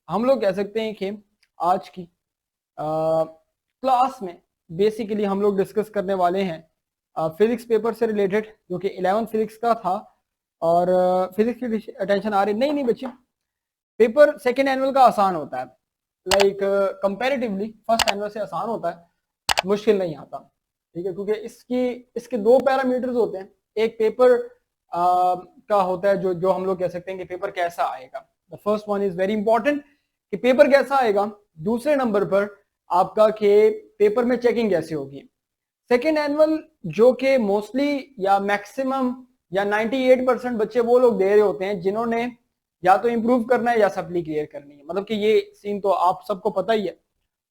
हम लोग कह सकते हैं कि आज की क्लास में बेसिकली हम लोग डिस्कस करने वाले हैं फिजिक्स पेपर से रिलेटेड, जो कि 11 फिजिक्स का था। और फिजिक्स की अटेंशन आ रही नहीं नहीं बच्चे, पेपर सेकेंड एनुअल का आसान होता है, लाइक कंपैरेटिवली फर्स्ट एनुअल से आसान होता है, मुश्किल नहीं आता। ठीक है, क्योंकि इसके दो पैरामीटर्स होते हैं। एक पेपर का होता है जो जो हम लोग कह सकते हैं कि पेपर कैसा आएगा। The first one is very important कि पेपर कैसा आएगा। दूसरे नंबर पर आपका कि पेपर में चेकिंग कैसे होगी। सेकेंड एनुअल जो कि मोस्टली या मैक्सिमम या 98% बच्चे वो लोग दे रहे होते हैं जिन्होंने या तो इंप्रूव करना है या सप्ली क्लियर करनी है, मतलब कि ये सीन तो आप सबको पता ही है।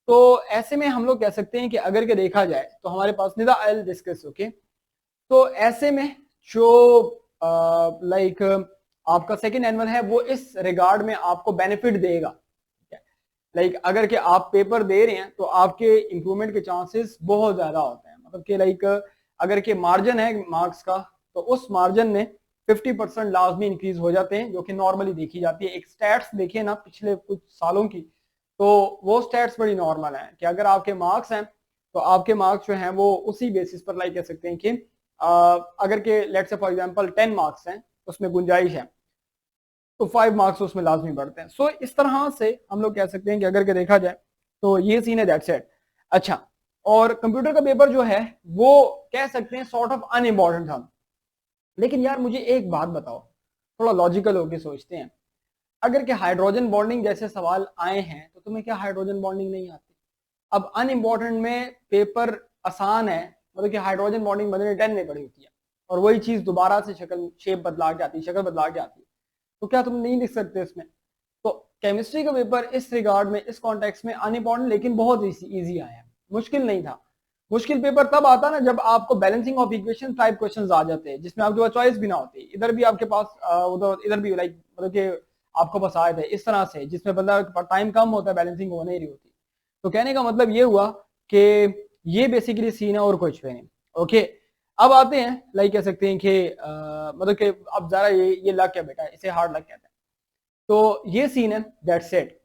तो ऐसे में हम लोग कह सकते हैं कि अगर के देखा जाए तो हमारे पास निदा आई डिस्कस ओके। तो ऐसे में जो लाइक आपका सेकेंड एनुअल है वो इस रिगार्ड में आपको बेनिफिट देगा। लाइक अगर के आप पेपर दे रहे हैं तो आपके इंप्रूवमेंट के चांसेस बहुत ज्यादा होते हैं, मतलब कि लाइक अगर के मार्जिन है मार्क्स का तो उस मार्जिन में 50% लाजमी इंक्रीज हो जाते हैं, जो कि नॉर्मली देखी जाती है। एक स्टैट्स देखिए ना पिछले कुछ सालों की, तो वो स्टैट्स बड़ी नॉर्मल है कि अगर आपके मार्क्स हैं तो आपके मार्क्स जो हैं वो उसी बेसिस पर लाइक कह सकते हैं कि अगर के let's say for example 10 marks हैं उसमें गुंजाइश है तो 5 मार्क्स उसमें लाजमी बढ़ते हैं। सो इस तरह से हम लोग कह सकते हैं कि अगर के देखा जाए तो ये सीन है, दैट्स इट। अच्छा, और कंप्यूटर का पेपर जो है वो कह सकते हैं सॉर्ट ऑफ अनइम्पॉर्टेंट था। लेकिन यार मुझे एक बात बताओ, थोड़ा लॉजिकल होके सोचते हैं, अगर के हाइड्रोजन बॉन्डिंग जैसे सवाल आए हैं तो तुम्हें क्या हाइड्रोजन बॉन्डिंग नहीं आती? अब अनइम्पॉर्टेंट में पेपर आसान है, मतलब कि हाइड्रोजन बॉन्डिंग बदलने 10 में पड़ी होती है और वही चीज दोबारा से शक्ल शेप बदला के आती है, शक्ल बदला के आती है, तो क्या तुम नहीं लिख सकते इसमें? तो केमिस्ट्री का पेपर इस रिगार्ड में इस कॉन्टेक्स्ट में अनइम्पॉर्टेंट लेकिन बहुत इजी आया, मुश्किल नहीं था। मुश्किल पेपर तब आता ना जब आपको balancing of equation type questions आ जाते हैं जिसमें आपके पास चॉइस भी ना होती, इधर भी आपके पास उधर इधर भी, लाइक मतलब कि आपको पास आए थे इस तरह से जिसमें बंदा टाइम कम होता है, बैलेंसिंग हो नहीं रही होती। तो कहने का मतलब ये हुआ कि ये बेसिकली सीन है और कुछ भी नहीं। ओके, अब आते हैं लाइक कह सकते हैं कि मतलब कि अब जरा ये लक है बेटा, इसे हार्ड लक कहते हैं। तो ये सीन है, दैट्स इट।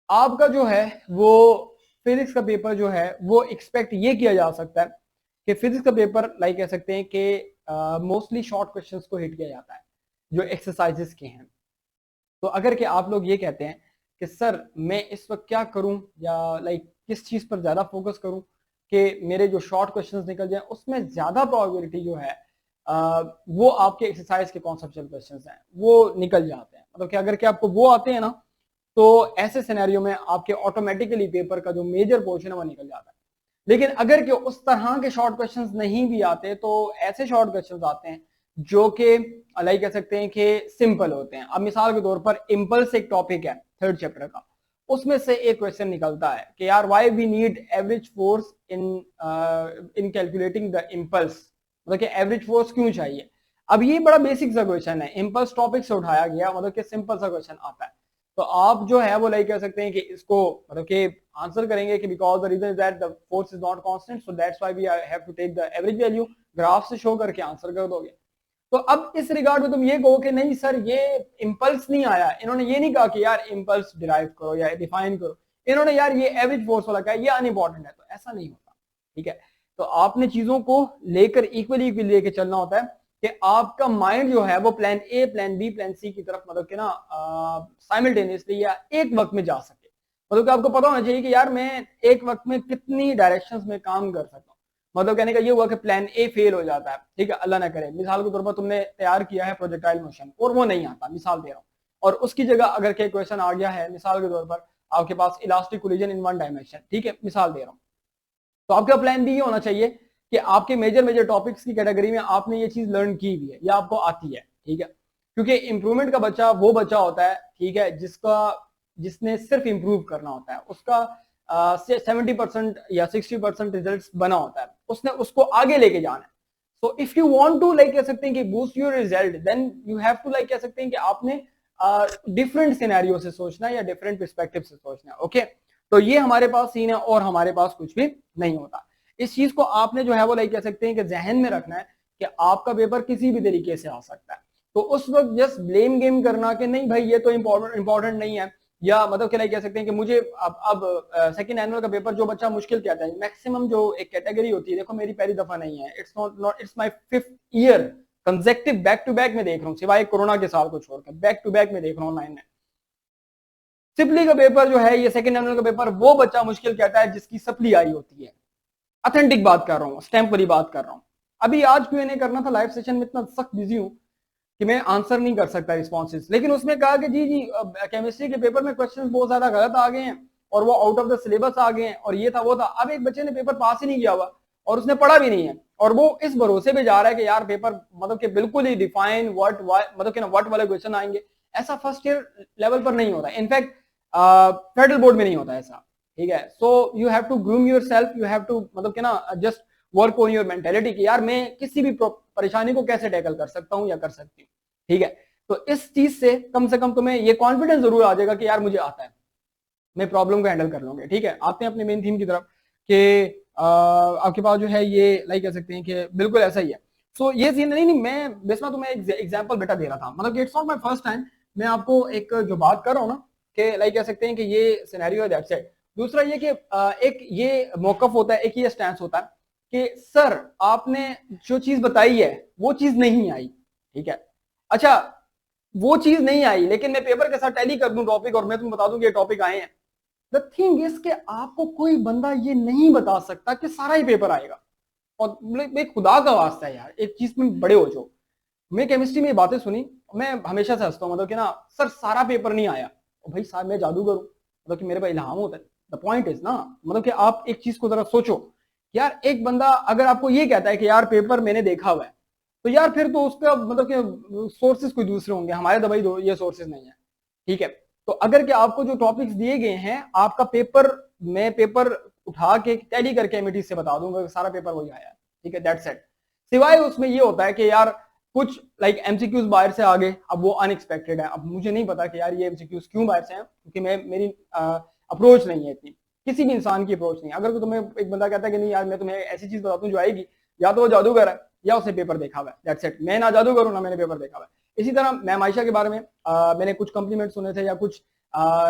आपका जो है वो फिजिक्स का पेपर जो है वो एक्सपेक्ट ये किया जा सकता है कि फिजिक्स का पेपर लाइक कह सकते हैं कि मोस्टली शॉर्ट क्वेश्चंस को हिट किया जाता है जो एक्सरसाइजेस के हैं। तो अगर के आप लोग ये कहते हैं कि सर मैं इस वक्त क्या करूं या लाइक किस चीज पर ज्यादा फोकस करूं कि मेरे जो शॉर्ट क्वेश्चंस निकल जाए, उसमें ज्यादा प्रोबेबिलिटी जो है वो आपके एक्सरसाइज के कॉन्सेप्चुअल क्वेश्चंस हैं वो निकल जाते हैं। मतलब कि अगर के आपको वो आते हैं ना तो ऐसे सिनेरियो में आपके ऑटोमेटिकली पेपर का जो मेजर पोर्शन है वो निकल जाता है। लेकिन अगर के उस तरह के शॉर्ट क्वेश्चंस नहीं भी आते तो ऐसे शॉर्ट क्वेश्चंस आते हैं जो कि लाइक कह सकते हैं कि सिंपल होते हैं। अब मिसाल के तौर पर इम्पल्स एक टॉपिक है थर्ड चैप्टर का, उसमें से एक क्वेश्चन निकलता है कि यार why we need average force in in calculating the impulse, मतलब कि एवरेज फोर्स क्यों चाहिए। अब ये बड़ा बेसिक सा क्वेश्चन है, इम्पल्स टॉपिक से उठाया गया, मतलब कि सिंपल सा क्वेश्चन आता है। तो आप जो है वो लाइक कह सकते हैं कि इसको मतलब कि आंसर करेंगे कि because the reason is that the force is not constant so that's why we have to take the average value, graph से शो करके आंसर कर दोगे। तो अब इस रिगार्ड में तुम ये कहो कि नहीं सर ये इंपल्स नहीं आया, इन्होंने ये नहीं कहा कि यार इंपल्स डिराइव करो या डिफाइन करो, इन्होंने यार ये एवरेज फोर्स वाला कहा, ये अनइम्पॉर्टेंट है, तो ऐसा नहीं होता। ठीक है, तो आपने चीजों को लेकर इक्वली लेके चलना होता है कि आपका माइंड जो है वो plan A plan B plan C की तरफ मतलब कि ना साइमल्टेनियसली या एक वक्त में जा सके। मतलब कि आपको पता होना चाहिए कि यार मैं एक वक्त में कितनी डायरेक्शंस में काम कर सकता हूँ। मतलब कहने का ये हुआ कि प्लान ए फेल हो जाता है, ठीक है, अल्लाह ना करे, मिसाल के तौर पर तुमने तैयार किया है प्रोजेक्टाइल मोशन और वो नहीं आता, मिसाल दे रहा हूँ, और उसकी जगह अगर के क्वेश्चन आ गया है मिसाल के तौर पर आपके पास elastic collision in one dimension, ठीक है, मिसाल दे रहा हूँ, तो आपका प्लान भी ये होना चाहिए कि आपके मेजर मेजर टॉपिक्स की कैटेगरी में आपने ये चीज लर्न की हुई है या आपको आती है। ठीक है, क्योंकि इंप्रूवमेंट का बच्चा वो बच्चा होता है, ठीक है, जिसने सिर्फ इंप्रूव करना होता है, उसका 70% या 60% रिजल्ट बना होता है, उसने उसको आगे लेके जाना है। तो if you want to like कह सकते हैं कि boost your result, then you have to like कह सकते हैं कि आपने डिफरेंट सिनेरियो से सोचना है या डिफरेंट पर्सपेक्टिव से सोचना है। ओके, तो ये हमारे पास सीन है और हमारे पास कुछ भी नहीं होता। इस चीज को आपने जो है वो लाइक कह सकते हैं कि जहन में रखना है कि आपका पेपर किसी भी तरीके से आ सकता है। तो उस वक्त जस्ट ब्लेम गेम करना कि नहीं भाई ये तो इंपॉर्टेंट नहीं है, या मतलब क्या कह सकते हैं कि मुझे अब सेकंड एनुअल का पेपर जो बच्चा मुश्किल कहता है, मैक्सिमम जो एक कैटेगरी होती है, देखो मेरी पहली दफा नहीं है, it's not it's my 5th year consecutive back to back में देख रहा हूँ, सिवाय कोरोना के साल को छोड़कर बैक टू बैक में देख रहा हूँ ऑनलाइन में। सिपली का पेपर जो है, ये सेकंड एनुअल का पेपर, वो बच्चा मुश्किल कहता है जिसकी सप्ली आई होती है। ऑथेंटिक बात कर रहा हूँ, स्टैंप वाली बात कर रहा हूँ। अभी आज Q&A करना था लाइव सेशन में, इतना सख्त बिजी हूँ कि मैं आंसर नहीं कर सकता रिस्पॉन्सेस, लेकिन उसमें कहा कि जी केमिस्ट्री के पेपर में क्वेश्चन बहुत ज्यादा गलत आ गए हैं और वो आउट ऑफ द सिलेबस आ गए हैं और ये था वो था। अब एक बच्चे ने पेपर पास ही नहीं किया हुआ और उसने पढ़ा भी नहीं है और वो इस भरोसे पे जा रहा है कि यार पेपर मतलब कि बिल्कुल ही डिफाइन व्हाट मतलब कि ना व्हाट वाले क्वेश्चन आएंगे। ऐसा फर्स्ट ईयर लेवल पर नहीं होता, इनफैक्ट फेडरल बोर्ड में नहीं होता ऐसा, ठीक है। So you have to groom yourself, you have to मतलब कि ना just work on your mentality कि यार मैं किसी भी परेशानी को कैसे टैकल कर सकता हूँ या कर सकती हूँ, ठीक है। तो इस चीज से कम तुम्हें ये कॉन्फिडेंस जरूर आ जाएगा कि यार मुझे आता है, मैं प्रॉब्लम को हैंडल कर लूंगा, ठीक है। आते हैं अपने मेन थीम की तरफ कि आपके पास जो है ये लाइक कह सकते हैं कि बिल्कुल ऐसा ही है। सो ये सीन नहीं, मैं बेसमा तुम्हें एक एग्जांपल बेटा दे रहा था, मतलब it's not my first time, मैं आपको एक जो बात कर रहा हूँ ना कि लाइक कह सकते हैं कि ये सिनेरियो है, दैट्स इट। दूसरा ये कि एक ये मौकफ होता है, एक ये स्टैंस होता है कि सर आपने जो चीज बताई है वो चीज नहीं आई, ठीक है। अच्छा वो चीज नहीं आई लेकिन मैं पेपर के साथ टैली कर दूं टॉपिक और मैं तुम्हें बता दूं कि ये टॉपिक आए हैं। द थिंग इज कि आपको कोई बंदा ये नहीं बता सकता कि सारा ही पेपर आएगा। और मैं खुदा का वास्ता है यार, एक चीज में बड़े हो जाओ। मैं केमिस्ट्री में ये बातें सुनी, मैं हमेशा से हंसता हूँ, मतलब कि ना सर सारा पेपर नहीं आया, और भाई साहब मैं जादूगर हूँ, मतलब कि मेरे पास इल्हाम होता है। द पॉइंट इज ना, मतलब कि आप एक चीज को जरा सोचो यार, एक बंदा अगर आपको ये कहता है कि यार पेपर मैंने देखा हुआ है, तो यार फिर तो उसका मतलब कि सोर्सेज कोई दूसरे होंगे, हमारे तो भाई ये सोर्सेज नहीं है, ठीक है। तो अगर कि आपको जो टॉपिक्स दिए गए हैं, आपका पेपर, मैं पेपर उठा के टैली करके एमईटी से बता दूंगा सारा पेपर वही आया है, ठीक है, दैट्स इट। सिवाय उसमें ये होता है कि यार कुछ लाइक एमसीक्यूज बाहर से आ गए, अब वो अनएक्सपेक्टेड है, अब मुझे नहीं पता कि यार ये एमसीक्यूज क्यों बाहर से हैं, क्योंकि मेरी अप्रोच नहीं है इतनी, किसी भी इंसान की अप्रोच नहीं। अगर तुम्हें एक बंदा कहता है कि नहीं यार मैं तुम्हें ऐसी चीज बताता हूँ जो आएगी, या तो वो जादूगर है या उसने पेपर देखा हुआ है, दैट्स इट। मैं ना जादूगर हूं ना मैंने पेपर देखा हुआ है। इसी तरह मैम आयशा के बारे में मैंने कुछ कॉम्प्लीमेंट सुने थे या कुछ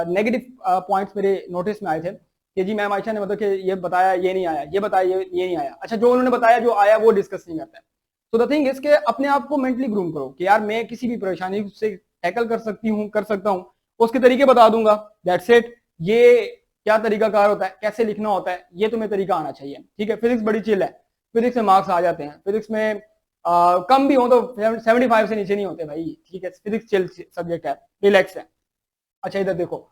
नेगेटिव पॉइंट्स मेरे नोटिस में आए थे कि जी मैम आयशा ने मतलब कि ये बताया ये नहीं आया, ये बताया ये नहीं आया। अच्छा जो उन्होंने बताया जो आया वो डिस्कस नहीं करते। तो द थिंग इसके अपने आप को मेंटली ग्रूम करो कि यार मैं किसी भी परेशानी से टैकल कर सकती हूँ, कर सकता हूँ, उसके तरीके बता दूंगा, दैट्स इट। ये क्या तरीका कार होता है, कैसे लिखना होता है, ये तुम्हें तरीका आना चाहिए, ठीक है। फिजिक्स बड़ी चिल है, फिजिक्स में मार्क्स आ जाते हैं, फिजिक्स में कम भी हो तो 75 से नीचे नहीं होते भाई, ठीक है। फिजिक्स चिल सब्जेक्ट है, रिलैक्स है। अच्छा इधर देखो,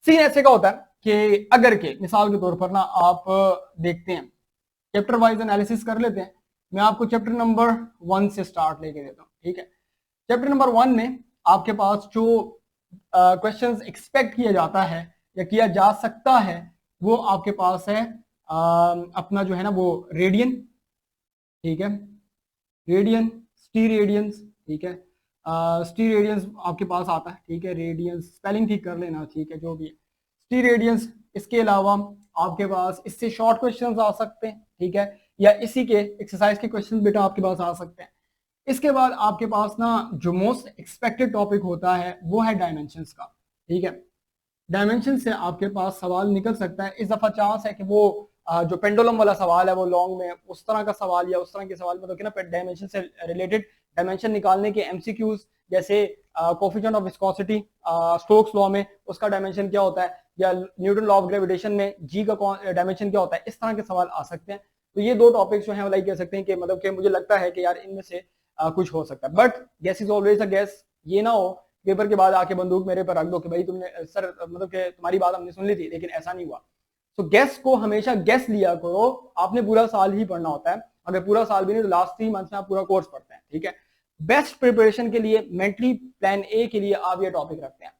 सीन ऐसे का होता है कि अगर के मिसाल के तौर पर ना आप देखते हैं, चैप्टर वाइज एनालिसिस कर लेते हैं। मैं आपको चैप्टर नंबर 1 से स्टार्ट लेके देता हूँ, ठीक है। चैप्टर नंबर 1 में आपके पास जो क्वेश्चंस एक्सपेक्ट किया जाता है या किया जा सकता है, वो आपके पास है अपना जो है ना वो रेडियन, ठीक है, रेडियन, स्टीरेडियंस, ठीक है, स्टीरेडियंस आपके पास आता है, ठीक है, रेडियंस स्पेलिंग ठीक कर लेना, ठीक है, जो भी है स्टीरेडियंस। इसके अलावा आपके पास इससे शॉर्ट क्वेश्चंस आ सकते हैं, ठीक है, या इसी के एक्सरसाइज के क्वेश्चन बेटा आपके पास आ सकते हैं। इसके बाद आपके पास ना जो मोस्ट एक्सपेक्टेड टॉपिक होता है वो है डायमेंशंस का, ठीक है। डायमेंशन से आपके पास सवाल निकल सकता है, इस दफा चांस है कि वो जो पेंडुलम वाला सवाल है वो लॉन्ग में उस तरह का सवाल या उस तरह के सवाल मतलब कि ना डायमेंशन से रिलेटेड डायमेंशन निकालने के एमसीक्यूज, जैसे coefficient of viscosity Stokes law में उसका डायमेंशन क्या होता है, या न्यूटन लॉ ऑफ ग्रेविटेशन में जी का डायमेंशन क्या होता है, इस तरह के सवाल आ सकते हैं। तो ये दो टॉपिक्स जो है लाइक कह सकते हैं कि मतलब कि मुझे लगता है कि यार इनमें से कुछ हो सकता है, but gas is always a gas. ये ना हो पेपर के बाद आके बंदूक मेरे पर रख दो कि भाई तुमने सर मतलब कि तुम्हारी बात हमने सुन ली थी लेकिन ऐसा नहीं हुआ। तो गैस को हमेशा गैस लिया करो, आपने पूरा साल ही पढ़ना होता है, अगर पूरा साल भी नहीं तो लास्ट 3 मंथ्स में आप पूरा कोर्स पढ़ते हैं, ठीक है। बेस्ट प्रिपरेशन के लिए मेंटली प्लान ए के लिए आप ये टॉपिक रखते हैं।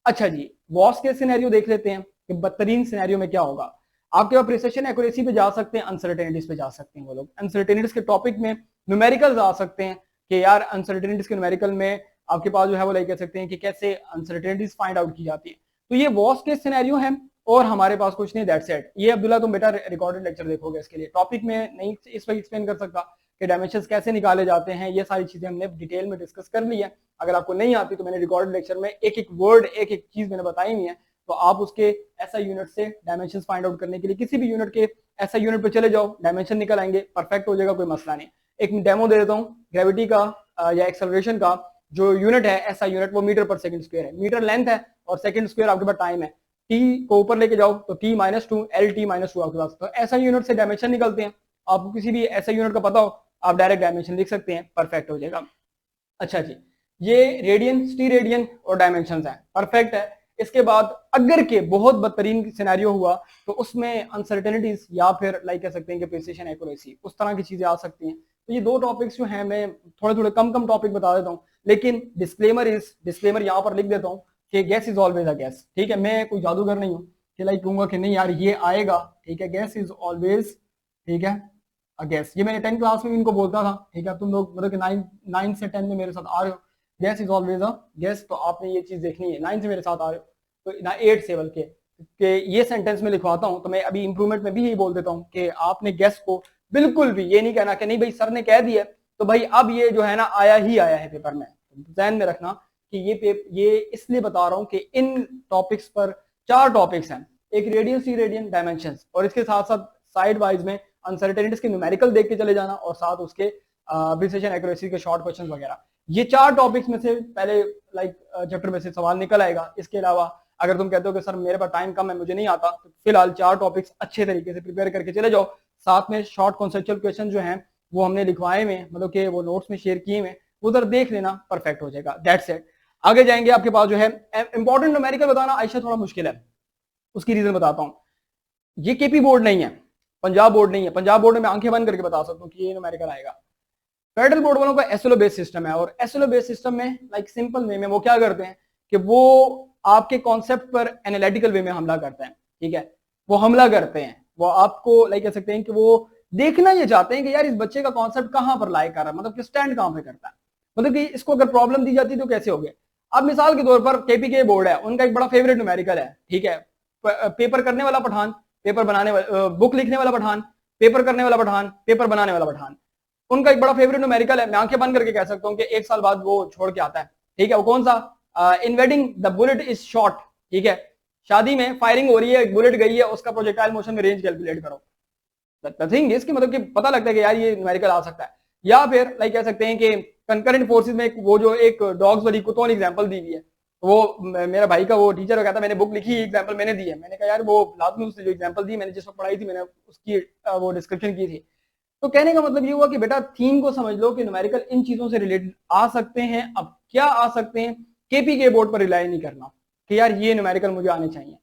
अच्छा जी वॉस के सिनेरियो देख लेते हैं कि बदतरीन सिनेरियो में क्या होगा। आपके पास प्रिसिशन एक्यूरेसी पे जा सकते हैं, अनसर्टेनिटीज पे जा सकते हैं। वो लोग अनसर्टेनिटीज के टॉपिक में न्यूमेरिकल्स आ सकते हैं कि यार अनसर्टेनिटीज के न्यूमेरिकल में आपके पास जो है वो लाइक कह सकते हैं कि कैसे अनसर्टेनिटीज फाइंड आउट की जाती है। तो ये वॉस के सिनेरियो है और हमारे पास कुछ नहीं, दैट्स इट। ये अब्दुल्ला तुम बेटा रिकॉर्डेड लेक्चर देखोगे, इसके लिए टॉपिक में नहीं इस वक्त एक्सप्लेन कर सकता कि डायमेंशंस कैसे निकाले जाते हैं, ये सारी चीजें हमने डिटेल में डिस्कस कर ली है। अगर आपको नहीं आती तो मैंने रिकॉर्डेड लेक्चर में एक एक वर्ड एक एक चीज मैंने बताई हुई है, तो आप उसके एसआई यूनिट से डायमेंशंस फाइंड आउट करने के लिए किसी भी यूनिट के एसआई यूनिट पे चले जाओ, डायमेंशन निकल आएंगे, परफेक्ट हो जाएगा, कोई मसला नहीं। एक डेमो दे देता हूँ ग्रेविटी का या एक्सेलरेशन का। जो यूनिट है एसआई यूनिट वो मीटर पर सेकंड स्क्वायर है, मीटर लेंथ है और सेकंड स्क्वायर आपके पास टाइम है। टी को ऊपर लेके जाओ तो t -2 LT -2 आपके पास, तो ऐसा यूनिट से डायमेंशन निकलते हैं। आपको किसी भी ऐसा यूनिट का पता हो आप डायरेक्ट डायमेंशन लिख सकते हैं, परफेक्ट हो जाएगा। अच्छा जी, ये रेडियन, टी रेडियन और डायमेंशन है, परफेक्ट है। इसके बाद अगर के बहुत बदतरीन सिनेरियो हुआ तो उसमें अनसर्टेनिटीज या फिर लाइक कह सकते हैं कि प्रिसिशन एक्यूरेसी, उस तरह की चीजें आ सकती हैं। तो ये दो टॉपिक्स जो हैं मैं थोड़े थोड़े कम टॉपिक बता देता हूँ, लेकिन डिस्क्लेमर यहाँ पर लिख देता हूँ कि gas is always a gas. ठीक है, मैं कोई जादूगर नहीं हूँ कि लाइक कहूंगा कि नहीं यार ये आएगा। ठीक है, गैस इज ऑलवेज, ठीक है, अ गैस। ये मैंने 10th क्लास में भी इनको बोलता था। ठीक है, तुम लोग मतलब कि 9 से 10 में मेरे साथ आ रहे हो, gas is always a gas, तो आपने ये चीज देखनी है। 9 से मेरे साथ आ रहे हो तो ना 8 से बल्कि ये सेंटेंस में लिखवाता हूँ, तो मैं अभी इंप्रूवमेंट में भी यही बोल देता हूँ कि आपने गैस को बिल्कुल भी ये नहीं कहना कि नहीं भाई सर ने कह दिया तो भाई अब ये जो है ना आया ही आया है पेपर में। ध्यान में रखना कि ये इसलिए बता रहा हूँ कि इन टॉपिक्स पर 4 टॉपिक्स हैं, एक रेडियन, सी रेडियन, डायमेंशंस, और इसके साथ साथ साइड वाइज में अनसर्टेनिटीज के न्यूमेरिकल देख के चले जाना और साथ उसके प्रिसिशन एक्यूरेसी के शॉर्ट क्वेश्चंस वगैरह। ये 4 टॉपिक्स में से पहले लाइक चैप्टर में से सवाल निकल आएगा। इसके अलावा अगर तुम कहते हो कि सर मेरे पास टाइम कम है मुझे नहीं आता, तो फिलहाल 4 टॉपिक्स अच्छे तरीके से प्रिपेयर करके चले जाओ। साथ में शॉर्ट कॉन्सेप्चुअल क्वेश्चन जो हैं वो हमने लिखवाए में, मतलब कि वो नोट्स में शेयर किए में, उधर देख लेना, परफेक्ट हो जाएगा। That's it. आगे जाएंगे, आपके पास जो है इंपॉर्टेंट न्यूमेरिकल बताना आयशा थोड़ा मुश्किल है, उसकी रीजन बताता हूँ। ये केपी बोर्ड नहीं है, पंजाब बोर्ड नहीं है। पंजाब बोर्ड में मैं आंखें बंद करके बता सकता हूँ कि ये न्यूमेरिकल आएगा। फेडरल बोर्ड वालों का एसएलओ बेस्ड सिस्टम है, और एसएलओ बेस्ड सिस्टम में लाइक सिंपल वे में वो क्या करते हैं कि वो आपके कॉन्सेप्ट पर एनालिटिकल वे में हमला करते हैं। ठीक है, वो हमला करते हैं, वो आपको लाइक कह सकते हैं कि वो देखना ये चाहते हैं कि यार इस बच्चे का कॉन्सेप्ट कहां पर लाई कर रहा है, मतलब कि स्टैंड कहां पे करता है, मतलब कि इसको अगर प्रॉब्लम दी जाती तो कैसे हो गया। अब मिसाल के तौर पर केपीके बोर्ड है, उनका एक बड़ा फेवरेट न्यूमेरिकल है। ठीक है, पेपर करने वाला पठान, पेपर बनाने वाला, बुक लिखने वाला पठान, पेपर करने वाला पठान, पेपर बनाने वाला पठान, उनका एक बड़ा फेवरेट न्यूमेरिकल है। मैं आंखें बंद करके कह सकता हूँ कि 1 साल बाद वो छोड़ के आता है। ठीक है, वो कौन सा, इन wedding the bullet is shot. ठीक है, शादी में फायरिंग हो रही है, बुलेट गई है, उसका प्रोजेक्टाइल मोशन में रेंज कैलकुलेट करो। द थिंग इज कि मतलब कि पता लगता है कि यार ये न्यूमेरिकल आ सकता है। या फिर लाइक कह सकते हैं कि कंकरेंट फोर्सेस में वो जो एक डॉग्स वाली कुत्तों वाली एग्जांपल दी हुई है, वो मेरा भाई का वो टीचर कहता मैंने बुक लिखी, एग्जांपल मैंने दी है। मैंने कहा यार वो लाजमी उसने जो एग्जांपल दी मैंने जिस वक्त पढ़ाई थी मैंने उसकी वो डिस्क्रिप्शन की थी। तो कहने का मतलब ये हुआ कि बेटा थीम को समझ लो कि न्यूमेरिकल इन चीजों से रिलेटेड आ सकते हैं। अब क्या आ सकते हैं, केपीके बोर्ड पर रिलाई नहीं करना कि यार ये न्यूमेरिकल मुझे आने चाहिए।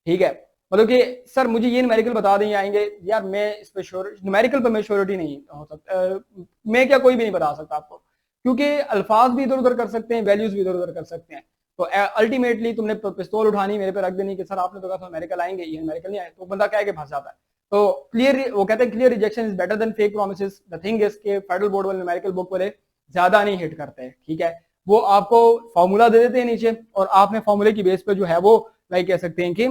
ठीक है, मतलब कि सर मुझे ये न्यूमेरिकल बता दें आएंगे, यार मैं इस पे श्योर, न्यूमेरिकल पे मैं श्योरिटी नहीं हो सकता, मैं क्या कोई भी नहीं बता सकता आपको, क्योंकि अल्फाज भी इधर उधर कर सकते हैं, वैल्यूज भी इधर उधर कर सकते हैं। तो अल्टीमेटली तुमने पिस्तौल उठानी मेरे पे रख देनी कि सर आपने तो कहा था न्यूमेरिकल आएंगे, ये न्यूमेरिकल नहीं आए, तो बंदा कह के फंस जाता है। तो क्लियर, वो कहते हैं clear rejection is better than fake promises. The thing is के फेडरल बोर्ड वाले न्यूमेरिकल बुक वाले ज्यादा नहीं हिट करते हैं। ठीक है, वो आपको फॉर्मूला दे देते हैं नीचे, और आपने फॉर्मूले की बेस पे जो है वो लाइक कह सकते हैं कि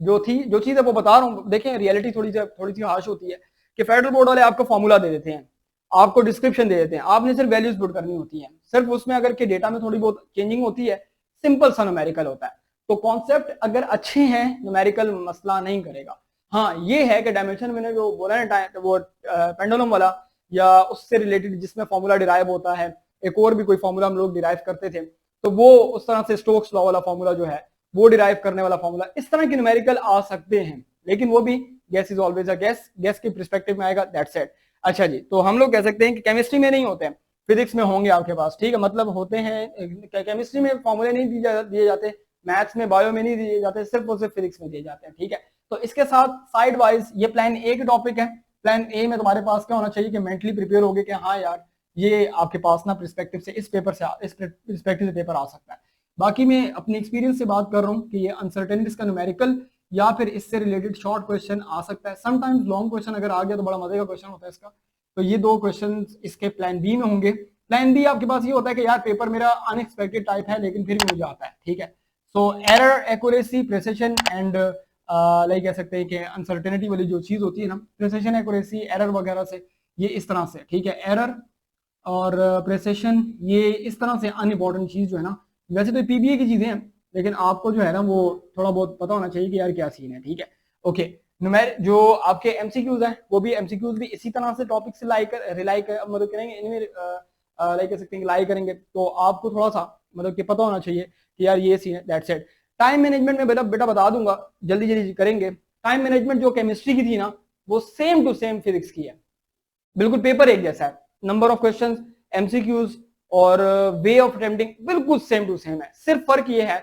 जो चीज है वो बता रहा हूँ। देखें रियलिटी थोड़ी सी हार्श होती है कि फेडरल बोर्ड वाले आपको फॉर्मूला दे देते हैं, आपको डिस्क्रिप्शन दे देते हैं, आपने सिर्फ वैल्यूज पुट करनी होती है। सिर्फ उसमें अगर के डेटा में थोड़ी बहुत चेंजिंग होती है, सिंपल सा न्यूमेरिकल होता है। तो कॉन्सेप्ट अगर अच्छे हैं न्यूमेरिकल मसला नहीं करेगा। हाँ ये है कि डायमेंशन मैंने जो बोला ना वो पेंडुलम वाला या उससे रिलेटेड जिसमें फॉर्मूला डिराइव होता है, एक और भी कोई फॉर्मूला हम लोग डिराइव करते थे, तो वो उस तरह से स्टोक्स लॉ वाला फॉर्मूला जो है वो डिराइव करने वाला फॉर्मूला, इस तरह के न्यूमेरिकल आ सकते हैं, लेकिन वो भी gas is always a gas, gas के पर्सपेक्टिव में आएगा। That's it. अच्छा जी, तो हम लोग कह सकते हैं कि केमिस्ट्री में नहीं होते हैं, फिजिक्स में होंगे आपके पास। ठीक है, मतलब होते हैं, केमिस्ट्री में फॉर्मूले नहीं दिए जाते, मैथ्स में बायो में नहीं दिए जाते, सिर्फ और सिर्फ फिजिक्स में दिए जाते हैं। ठीक है, तो इसके साथ साइड वाइज ये प्लान ए के टॉपिक है। प्लान ए में तुम्हारे पास क्या होना चाहिए कि मेंटली प्रिपेयर हो गए कि हाँ यार ये आपके पास ना पर्सपेक्टिव से इस पर्सपेक्टिव से पेपर आ सकता है। बाकी मैं अपने एक्सपीरियंस से बात कर रहा हूँ कि ये अनसर्टेनिटीज का न्यूमेरिकल या फिर इससे रिलेटेड शॉर्ट क्वेश्चन आ सकता है। समटाइम्स लॉन्ग क्वेश्चन अगर आ गया तो बड़ा मजे का क्वेश्चन होता है इसका। तो ये 2 क्वेश्चन इसके प्लान बी में होंगे। प्लान बी आपके पास ये होता है कि यार पेपर मेरा अनएक्सपेक्टेड टाइप है लेकिन फिर भी मुझे आता है। ठीक है, so error, accuracy, precision and like कह सकते हैं कि अनसर्टेनिटी वाली जो चीज होती है ना, प्रिसिशन, एक्यूरेसी, एरर वगैरह से, ये इस तरह से। ठीक है, एरर और प्रिसिशन ये इस तरह से अनइम्पोर्टेंट चीज जो है ना, वैसे तो पीबीए की चीजें हैं लेकिन आपको जो है ना वो थोड़ा बहुत पता होना चाहिए कि यार क्या सीन है, ठीक है। ओके, जो आपके एमसीक्यूज हैं वो भी एमसीक्यूज भी इसी तरह से टॉपिक से रिलाई कर मतलब करेंगे, इनमें लाइक कह सकते हैं लाई करेंगे, तो आपको थोड़ा सा मतलब कि पता होना चाहिए कि यार ये सीन है, दैट्स इट। टाइम मैनेजमेंट में बेटा बता दूंगा, जल्दी जल्दी करेंगे। टाइम मैनेजमेंट जो केमिस्ट्री की थी ना वो सेम टू सेम फिजिक्स की है, बिल्कुल पेपर एक जैसा है, नंबर ऑफ क्वेश्चंस, एमसीक्यूज और वे ऑफ अटेम्प्टिंग बिल्कुल सेम टू सेम है। सिर्फ फर्क ये है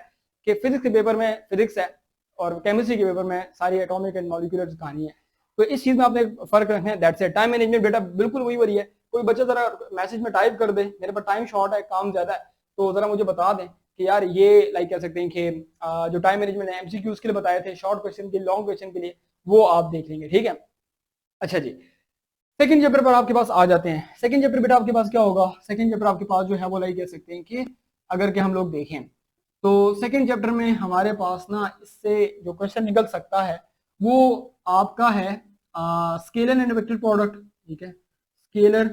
कि फिजिक्स के पेपर में फिजिक्स है और केमिस्ट्री के पेपर में सारी एटॉमिक एंड मॉलिक्यूलर कहानी है, तो इस चीज में आपने फर्क रखना है, दैट्स इट। टाइम मैनेजमेंट बेटा बिल्कुल वही है। कोई बच्चा जरा मैसेज में टाइप कर दे मेरे पास टाइम शॉर्ट है, काम ज्यादा है, तो जरा मुझे बता दें कि यार ये लाइक कह सकते हैं कि जो टाइम मैनेजमेंट है एमसीक्यूज के लिए बताए थे, शॉर्ट क्वेश्चन के लिए, लॉन्ग क्वेश्चन के लिए, वो आप देख लेंगे, ठीक है। अच्छा जी, सेकंड चैप्टर पर आपके पास आ जाते हैं। सेकंड चैप्टर बेटा आपके पास क्या होगा, सेकंड चैप्टर आपके पास जो है वो लाइक कह सकते हैं कि अगर कि हम लोग देखें तो सेकंड चैप्टर में हमारे पास ना इससे जो क्वेश्चन निकल सकता है वो आपका है स्केलर एंड वेक्टर प्रोडक्ट, ठीक है, स्केलर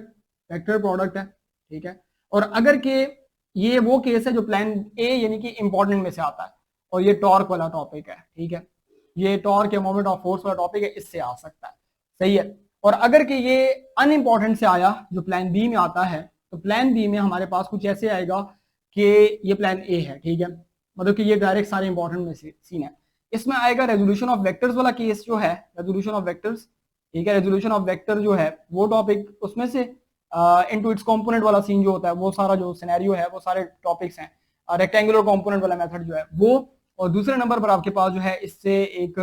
वेक्टर प्रोडक्ट है, ठीक है। और अगर के ये वो केस है जो प्लान ए यानी कि इंपॉर्टेंट में से आता है और ये टॉर्क वाला टॉपिक है, ठीक है, ये टॉर्क या मोमेंट ऑफ फोर्स वाला टॉपिक है, इससे आ सकता है, सही है। और अगर कि ये अनइम्पॉर्टेंट से आया जो प्लान बी में आता है, तो प्लान बी में हमारे पास कुछ ऐसे आएगा कि ये प्लान ए है, ठीक है, मतलब कि ये डायरेक्ट सारे इंपॉर्टेंट में से सीन है। इसमें आएगा रेजोल्यूशन ऑफ वेक्टर्स वाला केस जो है, रेजोल्यूशन ऑफ वेक्टर्स, ठीक है, रेजोल्यूशन ऑफ वेक्टर जो है वो टॉपिक, उसमें से इनटू इट्स कंपोनेंट वाला सीन जो होता है, वो सारा जो सिनेरियो है वो सारे टॉपिक्स हैं, रेक्टेंगुलर कंपोनेंट वाला मेथड जो है वो। और दूसरे नंबर पर आपके पास जो है इससे एक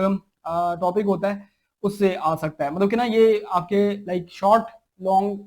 टॉपिक होता है, उससे आ सकता है, मतलब कि ना ये आपके लाइक शॉर्ट लॉन्ग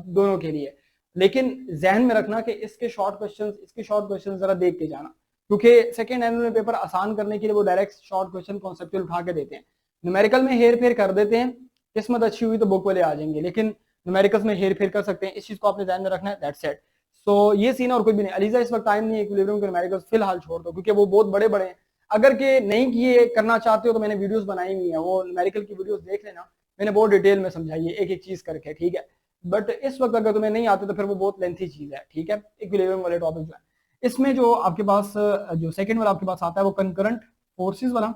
दोनों के लिए। लेकिन जहन में रखना कि इसके शॉर्ट क्वेश्चन जरा देख के जाना, क्योंकि सेकंड एनुअल में पेपर आसान करने के लिए वो डायरेक्ट शॉर्ट क्वेश्चन कॉन्सेप्चुअल उठा के देते हैं, न्यूमेरिकल में हेर फेर कर देते हैं, किस्मत अच्छी हुई तो बुक वाले आ जाएंगे, लेकिन न्यूमेरिकल्स में हेर फेर कर सकते हैं, इस चीज को आपने ध्यान में रखना है, दैट्स इट। सो ये सीन और कुछ भी नहीं। अलीजा इस वक्त टाइम नहीं है इक्विलिब्रियम के न्यूमेरिकल्स फिलहाल छोड़ दो, क्योंकि वो बहुत बड़े बड़े हैं, अगर के नहीं किए करना चाहते हो तो मैंने वीडियोस बनाई हुई है, वो न्यूमेरिकल की वीडियोस देख लेना, मैंने बहुत डिटेल में समझाई है एक एक चीज करके, ठीक है। बट इस वक्त अगर तुम्हें नहीं आते तो फिर वो बहुत लेंथी चीज है, ठीक है। इक्विलिब्रियम वाले टॉपिक जो है इसमें जो आपके पास जो सेकंड वाला आपके पास आता है वो कंकरेंट फोर्सेस वाला,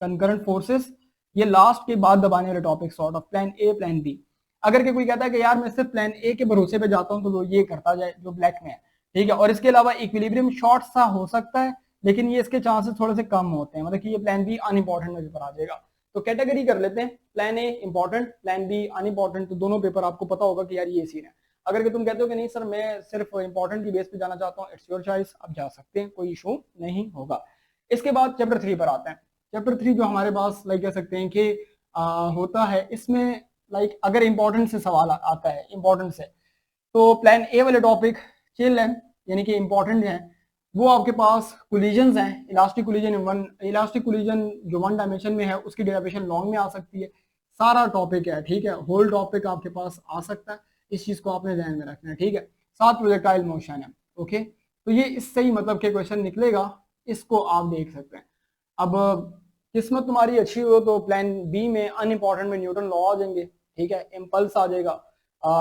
कंकरेंट फोर्सेस, ये लास्ट के बाद दबाने वाले topic sort of plan A plan B. अगर के कोई कहता है कि यार मैं सिर्फ प्लान ए के भरोसे पे जाता हूं तो वो ये करता जाए जो ब्लैक में है, ठीक है। और इसके अलावा इक्विलिब्रियम शॉर्ट सा हो सकता है, लेकिन ये इसके चांसेस थोड़े से कम होते हैं, मतलब कि ये प्लान बी अनइंपॉर्टेंट में पेपर आ जाएगा। तो कैटेगरी कर लेते हैं, plan A important, plan B unimportant, तो दोनों पेपर आपको पता होगा कि यार ये सीन है। अगर कि तुम कहते हो कि नहीं सर मैं सिर्फ इंपॉर्टेंट की बेस पे जाना चाहता हूँ, इट्स योर चॉइस, आप जा सकते हैं, कोई इशू नहीं होगा। इसके बाद चैप्टर 3 पर आते हैं। चैप्टर 3 जो हमारे पास लाइक कह सकते हैं कि होता है, इसमें लाइक अगर इंपॉर्टेंट से सवाल आता है इंपॉर्टेंट से, तो प्लान ए वाले टॉपिक चिल है, यानी कि इंपॉर्टेंट है, वो आपके पास कोलिजन्स हैं, इलास्टिक कोलिजन जो वन डायमेंशन में है उसकी डेरिवेशन लॉन्ग में आ सकती है, सारा टॉपिक है, ठीक है, होल टॉपिक आपके पास आ सकता है, इस चीज को आपने ध्यान में रखना है, ठीक है। 7 प्रोजेक्टाइल मोशन है, ओके, तो ये इससे ही मतलब के क्वेश्चन निकलेगा, इसको आप देख सकते हैं। अब किस्मत तुम्हारी अच्छी हो तो प्लान बी में अनइंपॉर्टेंट में न्यूटन लॉ आ जाएंगे, ठीक है, इम्पल्स आ जाएगा,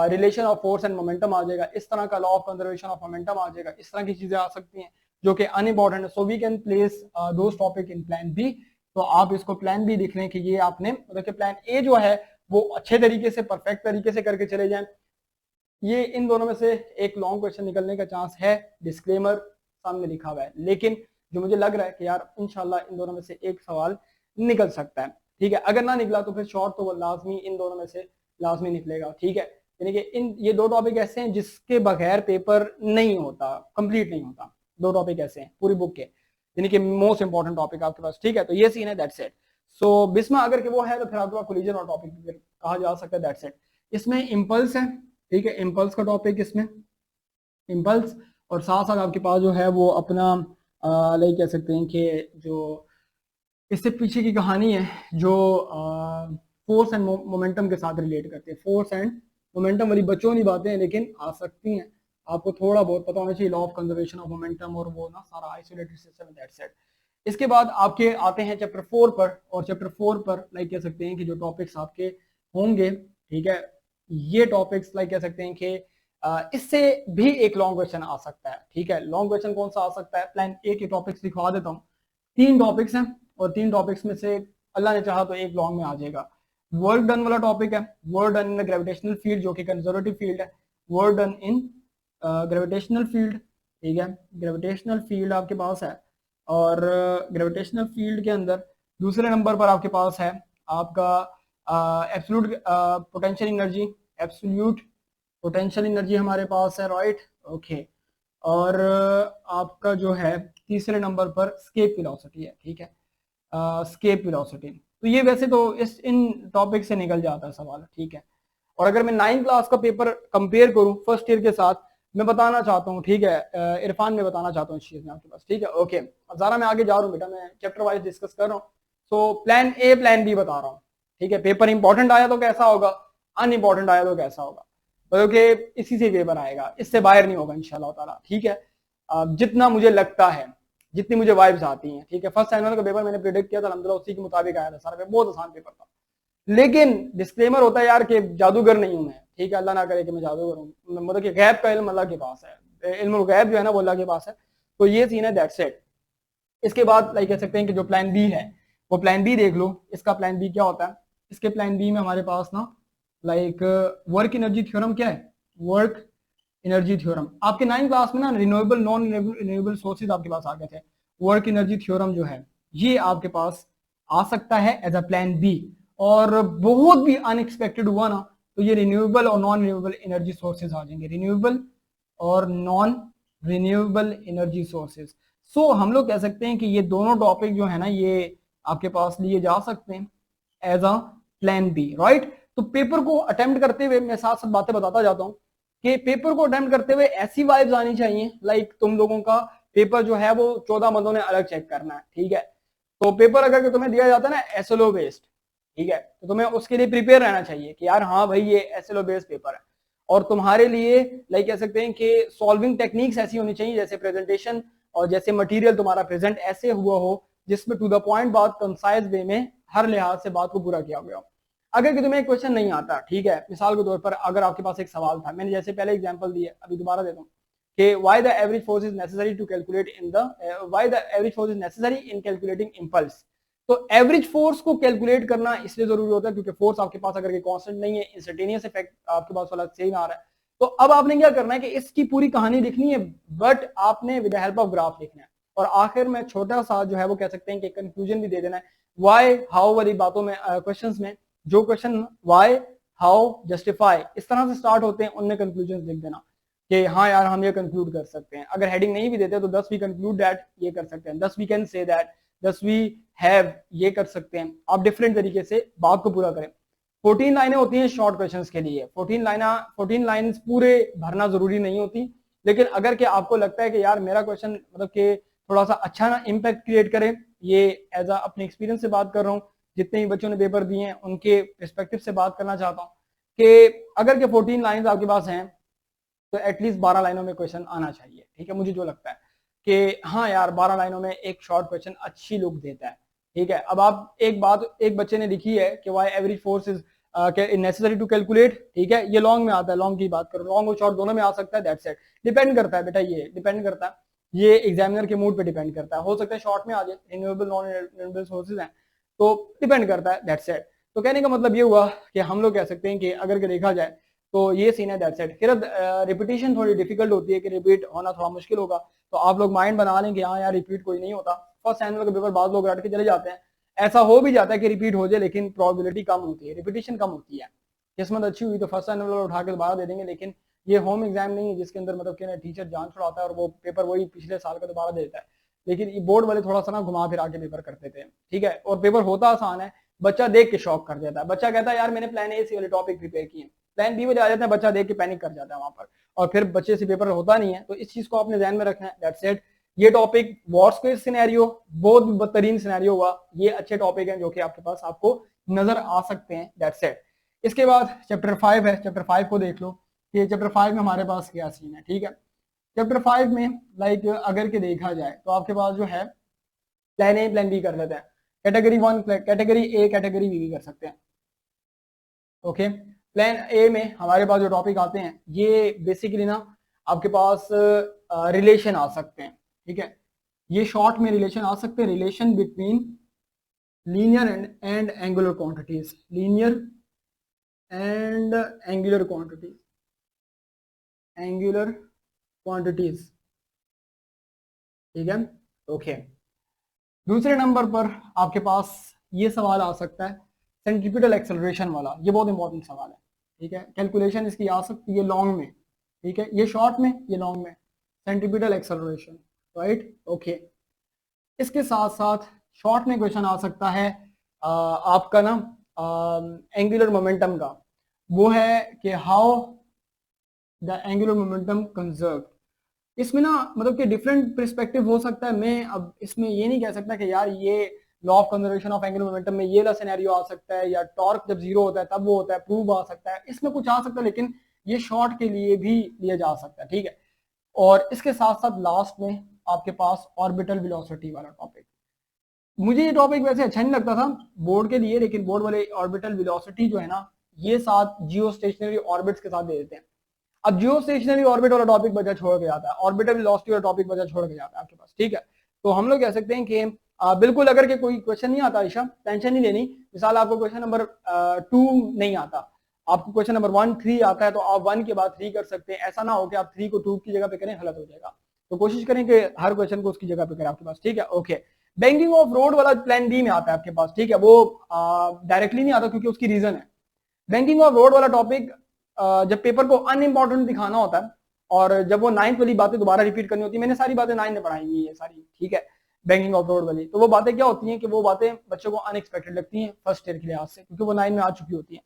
relation of force and momentum आ जाएगा, इस तरह का law of conservation of momentum आ जाएगा, इस तरह की चीजें आ सकती हैं जो कि अनइंपॉर्टेंट है। So we can place those topic in plan B, तो आप इसको प्लान बी लिख लें कि ये आपने मतलब कि प्लान ए जो है वो अच्छे तरीके से परफेक्ट तरीके से करके चले जाएं। ये इन दोनों में से एक लॉन्ग क्वेश्चन निकलने का चांस है, डिस्क्लेमर सामने लिखा हुआ है, लेकिन जो मुझे लग रहा है कि यार इंशाल्लाह इन दोनों में से एक सवाल निकल सकता है, ठीक है। अगर ना निकला तो फिर शॉर्ट तो वो लाजमी इन दोनों में से लाजमी निकलेगा, ठीक है। यानी कि इन ये दो टॉपिक ऐसे हैं जिसके बगैर पेपर नहीं होता, कंप्लीट नहीं होता, दो टॉपिक ऐसे हैं पूरी बुक के, यानी कि मोस्ट इंपॉर्टेंट टॉपिक आपके पास, ठीक है। तो ये सीन है, दैट्स इट। सो बिस्मा अगर कि वो है तो फिर आपके पास कोलिजन और टॉपिक कहा जा सकता है, दैट्स इट। इसमें इम्पल्स है, ठीक है, इम्पल्स का टॉपिक इसमें इम्पल्स, और साथ साथ आपके पास जो है वो अपना लाइक कह सकते हैं कि जो इससे पीछे की कहानी है जो फोर्स एंड मोमेंटम के साथ रिलेट करते हैं, फोर्स एंड मोमेंटम वाली बच्चों वाली बातें हैं, लेकिन आ सकती हैं, आपको थोड़ा बहुत पता होना चाहिए, law of conservation of momentum और वो ना सारा आइसोलेटेड सिस्टम, दैट्स इट। इसके बाद आपके आते हैं चैप्टर 4 पर, और चैप्टर 4 पर लाइक कह सकते हैं कि जो टॉपिक्स आपके होंगे, ठीक है, ये टॉपिक्स लाइक कह सकते हैं कि इससे भी एक लॉन्ग क्वेश्चन आ सकता है। ठीक है, लॉन्ग क्वेश्चन कौन सा आ सकता है, प्लान ए के टॉपिक्स लिखवा देता हूँ। 3 टॉपिक्स हैं और 3 टॉपिक्स में से अल्लाह ने चाहा तो एक लॉन्ग में आ जाएगा। वर्क डन वाला टॉपिक है, work done in gravitational field जो कि कंजर्वेटिव फील्ड है, work done in gravitational field. ठीक है, ग्रेविटेशनल फील्ड आपके पास है और ग्रेविटेशनल फील्ड के अंदर दूसरे नंबर पर आपके पास है आपका absolute potential energy, absolute potential energy हमारे पास है, राइट। ओके, और आपका जो है तीसरे नंबर पर स्केप वेलोसिटी है। ठीक है, स्केप वेलोसिटी। तो ये वैसे तो इन टॉपिक से निकल जाता है सवाल। ठीक है, और अगर मैं 9th क्लास का पेपर कंपेयर करूं फर्स्ट ईयर के साथ, मैं बताना चाहता हूँ, ठीक है इरफान, में बताना चाहता हूँ इस चीज में आपके पास। ठीक है, ओके, अब ज़रा मैं आगे जा रहा हूँ बेटा, मैं चैप्टर वाइज डिस्कस कर रहा हूँ। So plan A plan B बता रहा हूँ। ठीक है, पेपर इंपॉर्टेंट आया तो कैसा होगा, अनइम्पॉर्टेंट आया तो कैसा होगा, क्योंकि इसी से पेपर आएगा, इससे बाहर नहीं होगा इंशाल्लाह ताला। ठीक है, जितना मुझे लगता है, जितनी मुझे वाइब्स आती हैं। ठीक है, फर्स्ट एनुअल का पेपर मैंने प्रेडिक्ट किया था, अल्हम्दुलिल्लाह उसी के मुताबिक आया था सारा पेपर, बहुत आसान पेपर था। लेकिन डिस्क्लेमर होता है यार कि जादूगर नहीं हूं मैं। ठीक है, अल्लाह ना करे कि मैं जादूगर हूं, मतलब कि गैब का इल्म अल्लाह के पास है, इल्म गैब जो है ना वो अल्लाह के पास है। तो ये सीन है, दैट्स इट। इसके बाद लाइक कह सकते हैं कि जो प्लान बी है वो प्लान बी देख लो। इसका प्लान बी क्या होता है, इसके प्लान बी में हमारे पास ना लाइक वर्क एनर्जी थ्योरम क्या है, वर्क एनर्जी थ्योरम। आपके 9th क्लास में ना रिन्यूएबल नॉन रिन्यूएबल सोर्सेज आपके पास आ गए थे। वर्क एनर्जी थ्योरम जो है ये आपके पास आ सकता है एज अ प्लान बी, और बहुत भी अनएक्सपेक्टेड हुआ ना तो ये रिन्यूएबल और नॉन रिन्यूएबल एनर्जी सोर्सेज आ जाएंगे, रिन्यूएबल और नॉन रिन्यूएबल एनर्जी सोर्सेज। सो हम लोग कह सकते हैं कि ये दोनों टॉपिक जो है ना ये आपके पास लिए जा सकते हैं as a plan B, right. तो पेपर को अटेम्प्ट करते हुए मैं साथ साथ बातें बताता जाता हूँ कि पेपर को अटेम्प्ट करते हुए ऐसी वाइब्स आनी चाहिए लाइक तुम लोगों का पेपर जो है वो 14 बंदों ने अलग चेक करना है। ठीक है, तो पेपर अगर तुम्हें दिया जाता है ना एसएलओ बेस्ड, ठीक है, तो तुम्हें उसके लिए प्रिपेयर रहना चाहिए कि यार हाँ भाई ये एसएलओ बेस्ड पेपर है, और तुम्हारे लिए लाइक कह सकते हैं कि सॉल्विंग टेक्निक्स ऐसी होनी चाहिए जैसे प्रेजेंटेशन और जैसे मटेरियल तुम्हारा प्रेजेंट ऐसे हुआ हो जिसमें टू द पॉइंट बात कंसाइज वे में हर लिहाज से बात को पूरा किया गया हो। अगर कि तुम्हें एक क्वेश्चन नहीं आता, ठीक है, मिसाल के तौर पर अगर आपके पास एक सवाल था, मैंने जैसे पहले एग्जांपल दिया, अभी दोबारा देता हूँ कि why the average force is necessary to calculate in the why the average force is necessary in calculating impulse. तो एवरेज फोर्स को कैलकुलेट करना इसलिए जरूरी होता है क्योंकि फोर्स आपके पास अगर कांस्टेंट नहीं है, इंस्टेंटेनियस इफेक्ट आपके पास वाला सेम आ रहा है। तो अब आपने क्या करना है कि इसकी पूरी कहानी लिखनी है, बट आपने with the help of graph लिखना है, और आखिर में छोटा सा जो है वो कह सकते हैं कि कंक्लूजन भी दे देना है। व्हाई हाउ वाली बातों में क्वेश्चंस में जो क्वेश्चन व्हाई हाउ जस्टिफाई इस तरह से स्टार्ट होते हैं उनमें कंक्लूजन लिख देना कि हाँ यार हम ये कंक्लूड कर सकते हैं। अगर हेडिंग नहीं भी देते तो 10 वी कंक्लूड दैट ये कर सकते हैं, 10 we can say that, 10 we have ये कर सकते हैं। आप डिफरेंट तरीके से बात को पूरा करें। 14 लाइनें होती हैं शॉर्ट क्वेश्चंस के लिए, 14 लाइन्स पूरे भरना जरूरी नहीं होती, लेकिन अगर के आपको लगता है कि यार मेरा क्वेश्चन मतलब कि थोड़ा सा अच्छा ना इम्पैक्ट क्रिएट करे, ये एज अ अपने एक्सपीरियंस से बात कर रहा हूँ, जितने भी बच्चों ने पेपर दिए हैं उनके पर्सपेक्टिव से बात करना चाहता हूँ कि अगर के 14 लाइंस आपके पास हैं तो एटलीस्ट 12 लाइनों में क्वेश्चन आना चाहिए। ठीक है, मुझे जो लगता है कि हाँ यार 12 लाइनों में एक शॉर्ट क्वेश्चन अच्छी लुक देता है। ठीक है, अब आप एक बात एक बच्चे ने लिखी है कि why average force is necessary to calculate, ठीक है, ये लॉन्ग में आता है, लॉन्ग की बात करो, लॉन्ग और शॉर्ट दोनों में आ सकता है, दैट्स इट। डिपेंड करता है बेटा, ये डिपेंड करता है, ये एग्जामिनर के मूड पे डिपेंड करता है, हो सकता है शॉर्ट में आ जाए, रिन्यूएबल नॉन रिन्यूएबल सोर्सेज हैं तो डिपेंड करता है, दैट्स इट। तो कहने का मतलब ये हुआ कि हम लोग कह सकते हैं कि अगर देखा जाए तो ये सीन है, दैट्स इट। फिर रिपीटिशन थोड़ी डिफिकल्ट होती है कि रिपीट होना थोड़ा मुश्किल होगा, तो आप लोग माइंड बना लें कि हाँ यार रिपीट कोई नहीं होता। फर्स्ट एनुअल का पेपर बाद लोग रट के चले जाते हैं, ऐसा हो भी जाता है कि रिपीट हो जाए लेकिन प्रोबेबिलिटी कम होती है, रिपीटिशन कम होती है। किस्मत अच्छी हुई तो फर्स्ट एनुअल उठा के दोबारा दे देंगे, लेकिन ये होम एग्जाम नहीं है जिसके अंदर मतलब कि टीचर जान छुड़ाता है और वो पेपर वही पिछले साल का दोबारा दे देता है। लेकिन ये बोर्ड वाले थोड़ा सा ना घुमा फिरा के पेपर करते थे, ठीक है, और पेपर होता आसान है, बच्चा देख के शॉक कर देता है, बच्चा कहता है यार मैंने प्लान ए सी वाले टॉपिक प्रिपेयर किए, प्लान बी वाले आ जाते हैं, बच्चा देख के पैनिक कर जाता है वहां पर, और फिर बच्चे से पेपर होता नहीं है। तो इस चीज को आपने ध्यान में रखना है, दैट्स इट। ये टॉपिक वर्स्ट केस सिनेरियो, बहुत बदतरीन सिनेरियो हुआ, ये अच्छे टॉपिक हैं जो कि आपके पास आपको नजर आ सकते हैं, दैट्स इट। इसके बाद चैप्टर 5 है, चैप्टर 5 को देख लो कि चैप्टर 5 में हमारे पास क्या सीन है। ठीक है, चैप्टर 5 में लाइक अगर के देखा जाए तो आपके पास जो है प्लान ए प्लान बी कर लेते हैं, category 1 category A category B भी कर सकते हैं। ओके, प्लान ए में हमारे पास जो टॉपिक आते हैं ये बेसिकली ना आपके पास रिलेशन आ सकते हैं, ठीक है। ये शॉर्ट में रिलेशन आ सकते हैं, relation between linear and angular quantities, linear and angular quantities, angular quantities, ठीक है, ओके। दूसरे नंबर पर आपके पास ये सवाल आ सकता है सेंट्रीपिटल एक्सेलरेशन वाला, ये बहुत इंपॉर्टेंट सवाल है, ठीक है। कैलकुलेशन इसकी आ सकती है लॉन्ग में, ठीक है, ये शॉर्ट में, ये लॉन्ग में, सेंट्रीपिटल एक्सेलरेशन, राइट, ओके। इसके साथ साथ शॉर्ट में क्वेश्चन आ सकता है आपका ना एंगुलर मोमेंटम का, वो है कि how the angular momentum conserve. इसमें ना मतलब कि डिफरेंट पर्सपेक्टिव हो सकता है। मैं अब इसमें ये नहीं कह सकता कि यार ये law of conservation of angular momentum में ये वाला सिनेरियो आ सकता है, या टॉर्क जब जीरो होता है तब वो होता है, प्रूव आ सकता है, इसमें कुछ आ सकता है, लेकिन ये शॉर्ट के लिए भी लिया जा सकता है, ठीक है। और इसके साथ साथ लास्ट में आपके पास ऑर्बिटल वेलोसिटी वाला टॉपिक, मुझे ये टॉपिक वैसे अच्छा नहीं लगता था बोर्ड के लिए, लेकिन बोर्ड वाले ऑर्बिटल वेलोसिटी जो है ना ये साथ जियो स्टेशनरी ऑर्बिट्स के साथ दे देते हैं। अब जियो स्टेशनरी ऑर्बिट वाला टॉपिक बचा छोड़ के जाता है, ऑर्बिटल वेलोसिटी वाला टॉपिक बचा छोड़ के जाता है आपके पास, ठीक है। तो हम लोग कह सकते हैं कि बिल्कुल अगर के कोई क्वेश्चन नहीं आता आयशा, टेंशन नहीं लेनी। मिसाल आपको क्वेश्चन नंबर 2 नहीं आता, आपको क्वेश्चन नंबर 1 3 आता है, तो आप 1 के बाद 3 कर सकते हैं। ऐसा ना हो कि आप 3 को 2 की जगह पे करें, गलत हो जाएगा। तो कोशिश करें कि हर क्वेश्चन को उसकी जगह पे करें आपके पास, ठीक है, ओके। बैंकिंग ऑफ रोड वाला प्लान बी में आता है आपके पास, ठीक है, वो डायरेक्टली नहीं आता क्योंकि उसकी रीजन है। बैंकिंग ऑफ रोड वाला टॉपिक जब पेपर को अनइम्पोर्टेंट दिखाना होता है और जब वो 9th वाली बातें दोबारा रिपीट करनी होती है, मैंने सारी बातें 9 में पढ़ाई हुई है सारी, ठीक है, बैंकिंग ऑफ रोड वाली, तो वो बातें क्या होती हैं कि वो बातें बच्चों को अनएक्सपेक्टेड लगती हैं फर्स्ट ईयर के लिहाज से, क्योंकि वो 9 में आ चुकी होती हैं।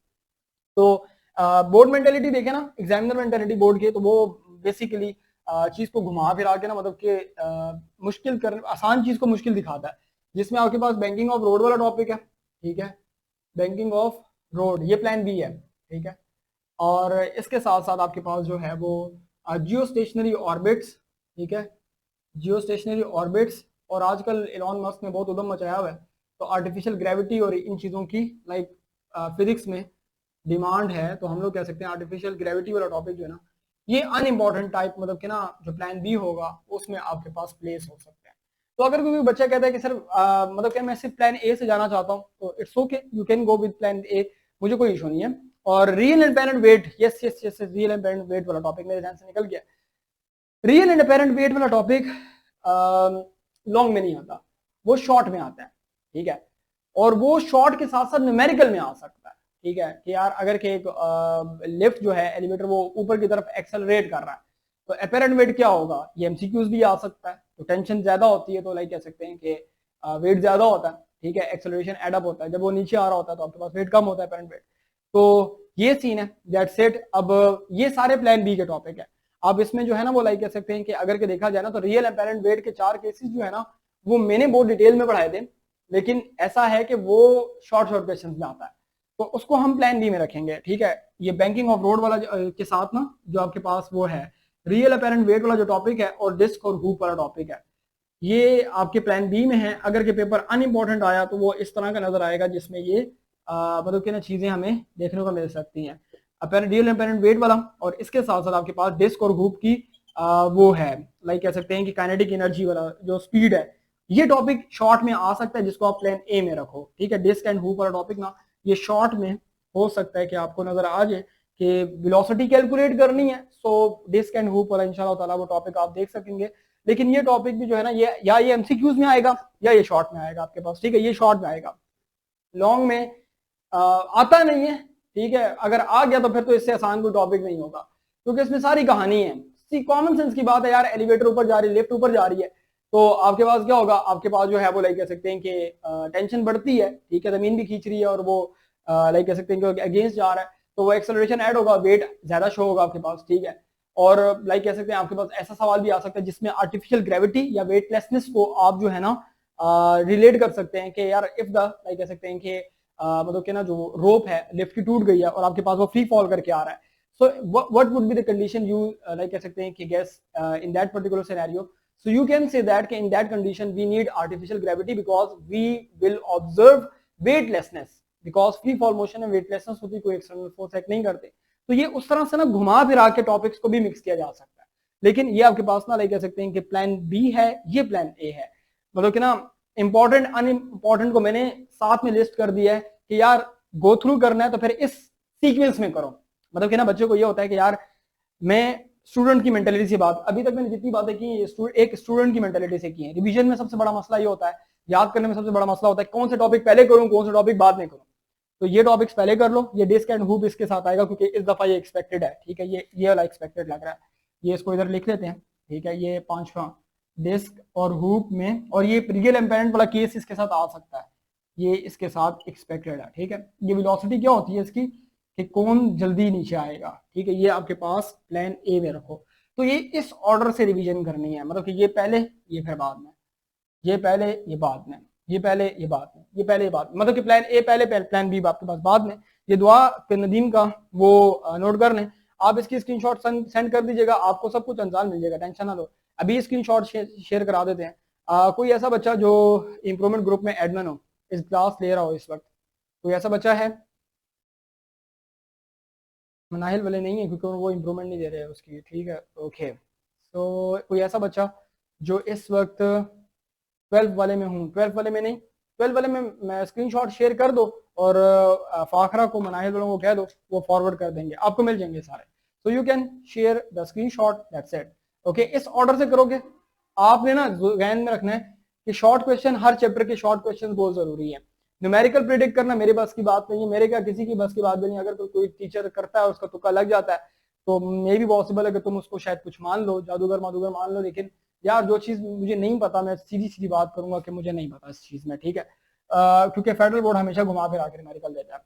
तो बोर्ड मेंटेलिटी देखे ना, एग्जामिनर मेंटेलिटी बोर्ड के, तो वो बेसिकली चीज को घुमा फिरा के ना मतलब कि मुश्किल कर, आसान चीज को मुश्किल दिखाता है, जिसमें आपके पास बैंकिंग ऑफ रोड वाला टॉपिक है, ठीक है, बैंकिंग ऑफ रोड, ये प्लान बी है, ठीक है। और इसके साथ साथ आपके पास जो है वो जियो स्टेशनरी ऑर्बिट्स, ठीक है, जियो स्टेशनरी ऑर्बिट्स, और आजकल एलॉन मस्क ने बहुत उद्यम मचाया हुआ है, तो आर्टिफिशियल ग्रेविटी और इन चीज़ों की लाइक फिजिक्स में डिमांड है, तो हम लोग कह सकते हैं आर्टिफिशियल ग्रेविटी वाला टॉपिक जो है ना ये अनइम्पॉर्टेंट टाइप मतलब कि ना जो प्लान बी होगा उसमें आपके पास प्लेस हो सकते हैं। तो अगर कोई बच्चा कहता है कि सर मतलब कि मैं सिर्फ प्लान ए से जाना चाहता हूँ, तो it's okay, you can go with plan A, मुझे कोई इशू नहीं है। और real and apparent wait, yes yes yes, real and apparent wait वाला टॉपिक मेरे ध्यान से निकल गया। रियल एंड अपेरेंट वेट वाला टॉपिक लॉन्ग में नहीं आता, वो शॉर्ट में आता है, ठीक है, और वो शॉर्ट के साथ साथ न्यूमेरिकल में आ सकता है, ठीक है, कि यार अगर के एक लिफ्ट जो है एलिवेटर वो ऊपर की तरफ एक्सेलरेट कर रहा है, तो अपेरेंट वेट क्या होगा, ये एमसीक्यूज भी आ सकता है। तो टेंशन ज्यादा होती है तो लाइक कह सकते हैं कि वेट ज्यादा होता है, ठीक है, एक्सेलरेशन एडअप होता है, जब वो नीचे आ रहा होता है तो आपके पास वेट कम होता है, अपेरेंट वेट। तो ये सीन है, दैट्स इट। अब ये सारे प्लान बी के टॉपिक है। अब इसमें जो है ना वो लाइक कह सकते हैं कि अगर के देखा जाए ना तो रियल अपेरेंट वेट के 4 केसेस जो है ना वो मैंने बहुत डिटेल में पढ़ाए थे, लेकिन ऐसा है कि वो शॉर्ट शॉर्ट क्वेश्चन में आता है, तो उसको हम प्लान बी में रखेंगे, ठीक है। ये बैंकिंग ऑफ रोड वाला के साथ ना जो आपके पास वो है रियल अपेरेंट वेट वाला जो टॉपिक है और डिस्क और हुप वाला टॉपिक है, ये आपके प्लान बी में है। अगर के पेपर अनइम्पोर्टेंट आया तो वो इस तरह का नजर आएगा जिसमें ये मतलब कि ना चीजें हमें देखने को मिल सकती हैं, अपेरेंट रियल अपेरेंट वेट वाला, और इसके साथ साथ आपके पास डिस्क और हुप की वो है लाइक कह सकते हैं कि काइनेटिक एनर्जी वाला जो स्पीड है, ये टॉपिक शॉर्ट में आ सकता है जिसको आप प्लान ए में रखो, ठीक है। डिस्क एंड हुप वाला टॉपिक ना ये शॉर्ट में हो सकता है कि आपको नजर आ जाए कि वेलोसिटी कैलकुलेट करनी है, सो डिस्क एंड हुप वाला इंशाल्लाह ताला वो टॉपिक आप देख सकेंगे। लेकिन ये टॉपिक भी जो है ना ये या ये एमसीक्यूज में आएगा या ये शॉर्ट में आएगा आपके पास, ठीक है, ये शॉर्ट में आएगा, लॉन्ग में आता नहीं है, ठीक है। अगर आ गया तो फिर तो इससे आसान कोई टॉपिक नहीं होगा, क्योंकि इसमें सारी कहानी है, कॉमन सेंस की बात है यार, एलिवेटर ऊपर जा रही है, लिफ्ट ऊपर जा रही है, तो आपके पास क्या होगा, आपके पास जो है वो लाइक कह सकते हैं कि टेंशन बढ़ती है, ठीक है, जमीन भी खींच रही है और वो लाइक कह सकते हैं कि अगेंस्ट जा रहा है, तो वो एक्सेलरेशन ऐड होगा, वेट ज्यादा शो होगा आपके पास, ठीक है। और लाइक कह सकते हैं आपके पास ऐसा सवाल भी आ सकता है जिसमें आर्टिफिशियल ग्रेविटी या वेटलेसनेस को आप जो है ना रिलेट कर सकते हैं कि यार इफ द लाइक कह सकते हैं कि मतलब कि ना जो रोप है लिफ्ट की टूट गई है और आपके पास वो फ्री फॉल करके आ रहा है, so what would be the condition you like कह सकते हैं कि guess in that particular scenario, so you can say that in that condition we need artificial gravity because we will observe weightlessness, because free fall motion में weightlessness होती है, कोई external force act नहीं करते। तो ये उस तरह से ना घुमा फिरा के टॉपिक्स को भी मिक्स किया जा सकता है। लेकिन ये आपके पास ना लाइक कह सकते हैं कि प्लान बी है, ये प्लान ए है। मतलब कि ना इंपॉर्टेंट अनइम्पॉर्टेंट को मैंने साथ में लिस्ट कर दिया है कि यार गो थ्रू करना है तो फिर इस सीक्वेंस में करो। मतलब कि ना बच्चों को ये होता है कि यार मैं स्टूडेंट की मेंटेलिटी से बात, अभी तक मैंने जितनी बातें की एक स्टूडेंट की मेंटेलिटी से की है। रिवीजन में सबसे बड़ा मसला ये होता है, याद करने में सबसे बड़ा मसला होता है कौन से टॉपिक पहले करूं कौन से टॉपिक बाद में करूं। तो ये टॉपिक्स पहले कर लो, ये डिस्क एंड हुप इसके साथ आएगा क्योंकि इस दफा ये एक्सपेक्टेड है, ठीक है, ये वाला एक्सपेक्टेड लग रहा है। ये इसको इधर लिख लेते हैं, ठीक है, ये 5वां डिस्क और हुप में, और ये रियल एम्पेरेंट वाला केस इसके साथ आ सकता है, ये इसके साथ एक्सपेक्टेड है, ठीक है। ये वेलोसिटी क्या होती है इसकी कि कौन जल्दी नीचे आएगा, ठीक है, ये आपके पास प्लान ए में रखो। तो ये इस ऑर्डर से रिवीजन करनी है, मतलब कि ये पहले ये फिर बाद में, ये पहले ये बाद में, ये पहले ये बाद में, ये पहले ये बाद में, मतलब कि प्लान ए पहले प्लान बी आपके पास बाद में। ये दुआ के नदीम का वो नोट कर लें, आप इसकी स्क्रीनशॉट सेंड कर दीजिएगा, आपको सब कुछ अंदाज मिल जाएगा, टेंशन ना लो। अभी स्क्रीनशॉट शेयर करा देते हैं। कोई ऐसा बच्चा जो इंप्रूवमेंट ग्रुप में एडमिन हो, इस क्लास ले रहा हो इस वक्त, कोई ऐसा बच्चा है? मनाहिल वाले नहीं है क्योंकि वो इम्प्रूवमेंट नहीं दे रहे हैं उसकी, ठीक है, ओके। तो कोई ऐसा बच्चा जो इस वक्त 12 वाले में हूँ, 12 वाले में नहीं, 12 वाले में मैं स्क्रीनशॉट शेयर कर दो और फाखरा को मनाहिल वालों को कह दो, वो फॉरवर्ड कर देंगे, आपको मिल जाएंगे सारे। तो you can share the screenshot, that's it, okay. इस ऑर्डर से करोगे, आपने ना ध्यान में रखना है कि शॉर्ट क्वेश्चन, हर चैप्टर के शॉर्ट क्वेश्चन बहुत जरूरी है। न्यूमेरिकल प्रिडिक्ट करना मेरे बस की बात नहीं है, मेरे क्या किसी की बस की बात नहीं। अगर कोई टीचर करता है उसका तुक्का लग जाता है तो मे भी पॉसिबल है कि तुम उसको शायद कुछ मान लो, जादूगर मादूगर मान लो, लेकिन यार जो चीज मुझे नहीं पता मैं सीधी सीधी बात करूंगा कि मुझे नहीं पता इस चीज में, ठीक है। क्योंकि फेडरल बोर्ड हमेशा घुमा फिरा के न्यूमेरिकल देता है।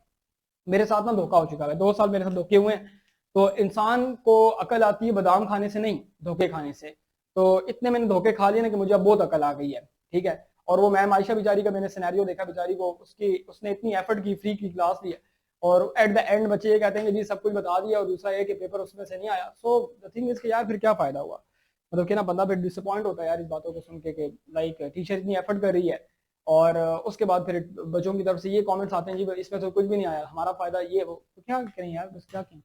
मेरे साथ ना धोखा हो चुका है, 2 साल मेरे साथ धोखे हुए हैं। तो इंसान को अकल आती है बादाम खाने से नहीं, धोखे खाने से। तो इतने मैंने धोखे खा लिए ना कि मुझे अब बहुत अकल आ गई है, ठीक है। और वो मैम आयशा बेचारी का मैंने सिनेरियो देखा, बेचारी को उसने इतनी एफर्ट की, फ्री की क्लास ली है, और एट द एंड बच्चे ये कहते हैं कि जी सब कुछ बता दिया और दूसरा ये कि पेपर उसमें से नहीं आया। सो द थिंग इज कि यार फिर क्या फायदा हुआ, मतलब कि ना बंदा फिर डिसअपॉइंट होता है यार इस बातों को सुन के कि लाइक टीचर इतनी एफर्ट कर रही है और उसके बाद फिर बच्चों की तरफ से ये कमेंट्स आते हैं जी इसमें तो कुछ भी नहीं आया, हमारा फायदा ये वो, तो क्या करें यार, बस क्या करें।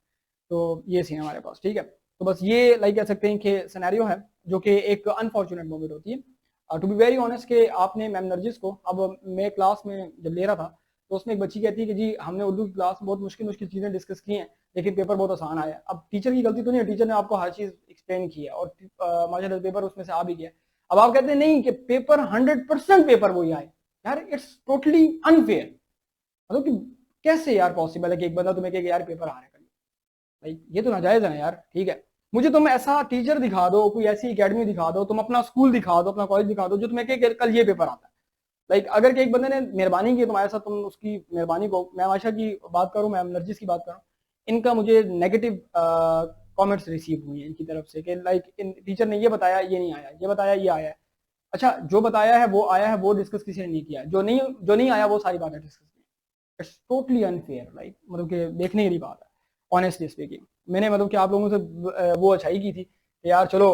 तो ये सीन हमारे पास, ठीक है। तो बस ये लाइक कह सकते हैं कि सिनेरियो है जो कि एक अनफॉर्चुनेट मोमेंट होती है। टू बी वेरी ऑनेस्ट कि आपने मैम नरजिस को, अब मैं क्लास में जब ले रहा था तो उसमें एक बच्ची कहती है कि जी हमने उर्दू की क्लास में बहुत मुश्किल मुश्किल चीज़ें डिस्कस की हैं लेकिन पेपर बहुत आसान आया। अब टीचर की गलती तो नहीं है, टीचर ने आपको हर चीज़ एक्सप्लेन की है और माशाल्लाह पेपर उसमें से आ भी गया। अब आप कहते हैं नहीं कि पेपर 100% पेपर वही आए, यार इट्स टोटली अनफेयर। मतलब कि कैसे यार पॉसिबल है कि एक बंदा तुम्हें कहे यार पेपर आ रहा है, भाई ये तो नाजायज है ना यार, ठीक है। मुझे तुम ऐसा टीचर दिखा दो, कोई ऐसी एकेडमी दिखा दो, तुम अपना स्कूल दिखा दो, अपना कॉलेज दिखा दो जो तुम्हें कहे कल ये पेपर आता है। लाइक अगर एक बंदे ने मेहरबानी की तुम्हारे साथ, तुम उसकी मेहरबानी को, मैं आशा की बात करूं, मैं नरजिस की बात करूं, इनका मुझे नेगेटिव कमेंट्स रिसीव हुए हैं इनकी तरफ से कि लाइक इन टीचर ने ये बताया ये नहीं आया, ये बताया ये आया है। अच्छा जो बताया है वो आया है, वो डिस्कस किसी ने नहीं किया, जो नहीं आया वो सारी बातें डिस्कस की। इट्स टोटली अनफेयर, लाइक मतलब कि देखने की बात है ऑनेस्टली स्पीकिंग। मैंने मतलब कि आप लोगों से वो अच्छाई की थी कि यार चलो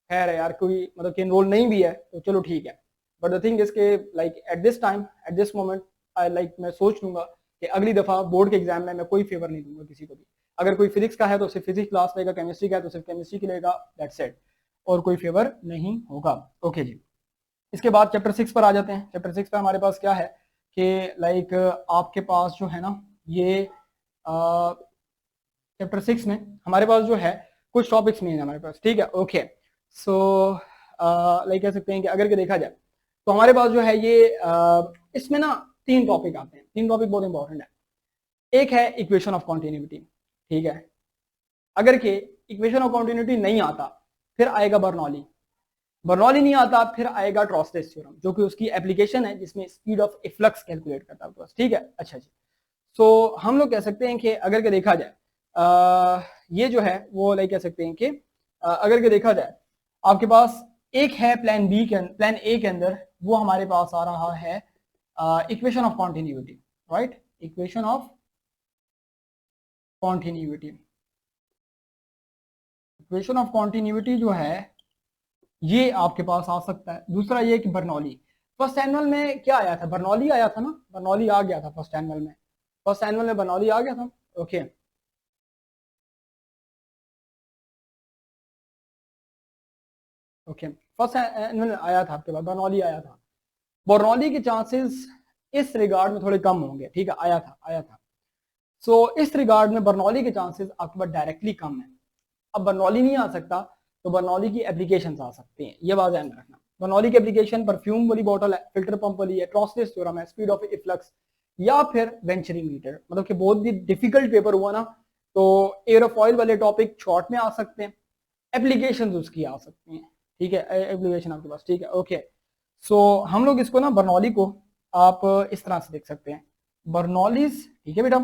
खैर है यार, कोई मतलब कि इनरोल नहीं भी है तो चलो ठीक है। बट द थिंग इज के like at this time at this moment I like मैं सोच लूंगा कि अगली दफा बोर्ड के एग्जाम में मैं कोई फेवर नहीं दूंगा किसी को भी। अगर कोई फिजिक्स का है तो सिर्फ फिजिक्स क्लास लेगा, केमिस्ट्री का है तो सिर्फ केमिस्ट्री की लेगा, दैट्स इट, और कोई फेवर नहीं होगा। ओके जी, इसके बाद चैप्टर 6 पर आ जाते हैं। चैप्टर 6 पर हमारे पास क्या है कि लाइक आपके पास जो है ना ये चैप्टर 6 में हमारे पास जो है कुछ टॉपिक्स में है हमारे पास, ठीक है, ओके। सो लाइक कह सकते हैं कि अगर के देखा जाए तो हमारे पास जो है ये इसमें ना 3 टॉपिक आते हैं, 3 टॉपिक बहुत इंपॉर्टेंट है। एक है इक्वेशन ऑफ कॉन्टिन्यूटी, ठीक है। अगर के इक्वेशन ऑफ कॉन्टिन्यूटी नहीं आता फिर आएगा बर्नौली, बर्नौली नहीं आता फिर आएगा ट्रॉस्टेस थ्योरम जो कि उसकी एप्लीकेशन है जिसमें स्पीड ऑफ इफ्लक्स कैलकुलेट करता है, ठीक है। अच्छा जी, सो हम लोग कह सकते हैं कि अगर के देखा जाए ये जो है वो लाइक कह सकते हैं कि अगर के देखा जाए आपके पास एक है प्लान बी के प्लान ए के अंदर, वो हमारे पास आ रहा है equation of continuity, right, equation of continuity. Equation of continuity जो है ये आपके पास आ सकता है। दूसरा ये कि बर्नौली, फर्स्ट एनुअल में क्या आया था, बर्नौली आया था ना, बर्नौली आ गया था फर्स्ट एनुअल में, फर्स्ट एनुअल में बर्नौली आ गया था। ओके ओके, फर्स्ट एनुअल आया था आपके पास, बर्नौली आया था। बर्नौली के चांसेस इस रिगार्ड में थोड़े कम होंगे, ठीक है, आया था आया था। सो इस रिगार्ड में बर्नौली के चांसेस आपके पास डायरेक्टली कम है। अब बर्नौली नहीं आ सकता तो बर्नौली की एप्लीकेशंस आ सकती हैं, ये बात ध्यान में रखना। बर्नौली की एप्लीकेशन परफ्यूम वाली बॉटल है, फिल्टर पंप वाली है, ट्रॉसलेस थ्योरम है, स्पीड ऑफ इफ्लक्स, या फिर वेंचुरी मीटर। मतलब कि बहुत भी डिफिकल्ट पेपर हुआ ना तो एयरोफॉयल वाले टॉपिक शॉर्ट में आ सकते हैं, एप्लीकेशन उसकी आ सकती हैं, ठीक है, एप्लीकेशन आपके पास, ठीक है ओके। सो हम लोग इसको ना बर्नौली को आप इस तरह से देख सकते हैं, बर्नौलीज, ठीक है बेटा,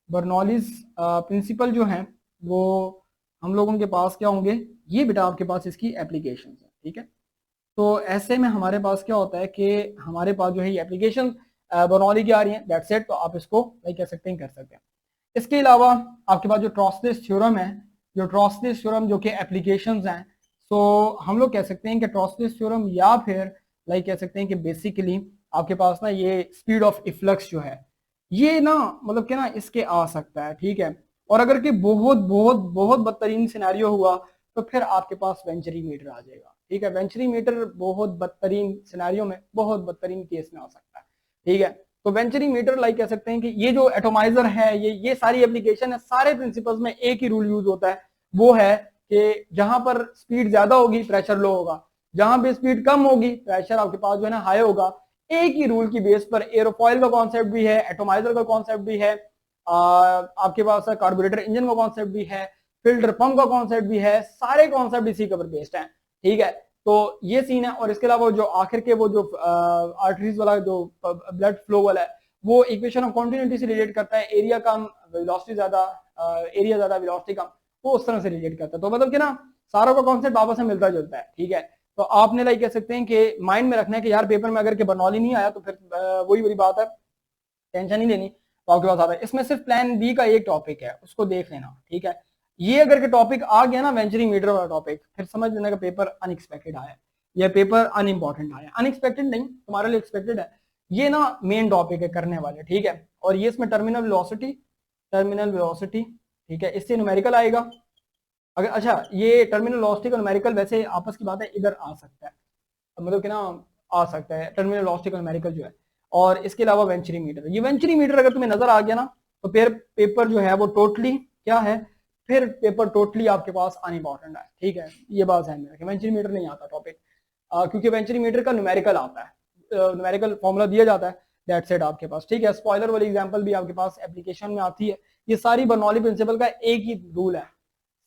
बर्नौलीज प्रिंसिपल जो है वो हम लोगों के पास क्या होंगे, ये बेटा आपके पास इसकी एप्लीकेशन है, ठीक है। तो ऐसे में हमारे पास क्या होता है कि हमारे पास जो है ये एप्लीकेशन बर्नौली की आ रही है, दैट्स इट। तो आप इसको भाई कह सकते हैं, कर सकते हैं। इसके अलावा आपके पास जो ट्रॉसलेस थ्योरम है, जो ट्रॉसलेस थ्योरम जो कि एप्लीकेशंस हैं, तो हम लोग कह सकते हैं कि ट्रॉसलेस थ्योरम या फिर लाइक कह सकते हैं कि बेसिकली आपके पास ना ये स्पीड ऑफ इफ्लक्स जो है ये ना मतलब कि ना इसके आ सकता है, ठीक है। और अगर कि बहुत बहुत बहुत बदतरीन सिनेरियो हुआ तो फिर आपके पास वेंचुरी मीटर आ जाएगा, ठीक है। वेंचुरी मीटर बहुत बदतरीन सिनेरियो में, बहुत बदतरीन केस में आ सकता है, ठीक है। तो वेंचुरी मीटर लाइक कह सकते हैं कि ये जो एटोमाइजर है, ये सारी एप्लीकेशन है, सारे प्रिंसिपल्स में एक ही रूल यूज होता है, वो है कि जहां पर स्पीड ज्यादा होगी प्रेशर लो होगा, जहां पे स्पीड कम होगी प्रेशर आपके पास जो है ना हाई होगा। एक ही रूल की बेस पर एरोफॉइल का कॉन्सेप्ट भी है, एटोमाइजर का कॉन्सेप्ट भी है, आपके पास कार्बोरेटर इंजन का कॉन्सेप्ट भी है, फिल्टर पंप का कॉन्सेप्ट भी है, सारे कॉन्सेप्ट इसी के ऊपर बेस्ड है, ठीक है। तो ये सीन है। और इसके अलावा जो आखिर के वो जो आर्टरीज वाला जो ब्लड फ्लो वाला है वो इक्वेशन ऑफ कॉन्टिन्यूटी से रिलेट करता है, एरिया कम वेलोसिटी ज्यादा, एरिया ज्यादा वेलोसिटी कम, वो उस तरह से रिलेट करता है। तो मतलब कि ना सारों का कॉन्सेप्ट आपस में मिलता जुलता है, ठीक है। तो आपने लाइक कह सकते हैं कि माइंड में रखना है कि यार पेपर में अगर के बर्नौली नहीं आया तो फिर वही बड़ी बात है, टेंशन नहीं लेनी। तो आपके पास आता है, इसमें सिर्फ प्लान बी का एक टॉपिक है, उसको देख लेना, ठीक है। ये अगर के टॉपिक आ गया ना वेंचुरी मीटर वाला टॉपिक, फिर समझ लेना का पेपर अनएक्सपेक्टेड आया, या पेपर अनइम्पोर्टेंट आया। अनएक्सपेक्टेड नहीं, तुम्हारे लिए एक्सपेक्टेड है, ये ना मेन टॉपिक है करने वाले, ठीक है। और ये इसमें टर्मिनल वेलोसिटी, टर्मिनल वेलोसिटी, ठीक है, इससे न्यूमेरिकल आएगा। अगर अच्छा ये टर्मिनल वेलोसिटी का न्यूमेरिकल वैसे आपस की बात है, इधर आ सकता है, मतलब कि ना आ सकता है टर्मिनल वेलोसिटी का न्यूमेरिकल जो है। और इसके अलावा वेंचुरी मीटर, ये वेंचुरी मीटर अगर तुम्हें नजर आ गया ना तो फिर पेपर जो है वो टोटली क्या है, फिर पेपर टोटली आपके पास अनइम्पोर्टेंट है, ठीक है। ये बात ध्यान में रखें, वेंचुरी मीटर नहीं आता टॉपिक, क्योंकि वेंचुरी मीटर का न्यूमेरिकल आता है, न्यूमेरिकल फॉर्मूला दिया जाता है, दैट्स इट आपके पास, ठीक है। स्पॉइलर वाली एग्जांपल भी आपके पास एप्लीकेशन में आती है। ये सारी बर्नौली प्रिंसिपल का एक ही रूल है,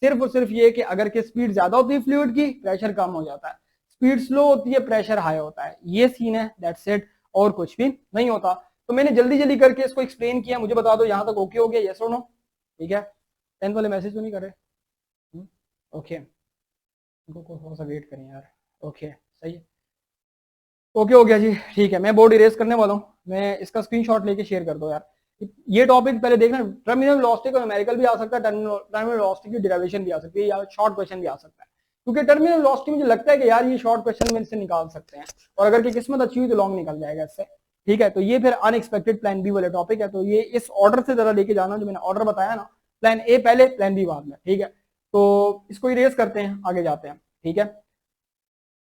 सिर्फ और सिर्फ ये कि अगर के स्पीड ज्यादा होती है फ्लूइड की प्रेशर कम हो जाता है, स्पीड स्लो होती है प्रेशर हाई होता है, ये सीन है, दैट्स इट, और कुछ भी नहीं होता। तो मैंने जल्दी जल्दी करके इसको एक्सप्लेन किया, मुझे बता दो यहाँ तक ओके हो गया, यस और नो, ठीक है। 10th वाले मैसेज तो नहीं कर रहे, ओके, उनको थोड़ा सा वेट करें यार, ओके सही है, ओके हो गया जी, ठीक है। मैं बोर्ड इरेज करने वाला हूँ, मैं इसका स्क्रीनशॉट लेके शेयर कर दो यार। ये टॉपिक पहले देखना, टर्मिनल वेलोसिटी का न्यूमेरिकल भी आ सकता है, टर्मिनल वेलोसिटी की डेरिवेशन भी आ सकती है, या शॉर्ट क्वेश्चन भी आ सकता है, क्योंकि टर्मिनल वेलोसिटी मुझे लगता है कि यार ये शॉर्ट क्वेश्चन में इससे निकाल सकते हैं, और अगर की किस्मत अच्छी हुई तो लॉन्ग निकल जाएगा इससे, ठीक है। तो ये फिर अनएक्सपेक्टेड प्लान बी वाले टॉपिक है, तो ये इस ऑर्डर से जरा लेके जाना जो मैंने ऑर्डर बताया ना, प्लान ए पहले प्लान बी बाद में, ठीक है। तो इसको इरेज करते हैं, आगे जाते हैं, ठीक है।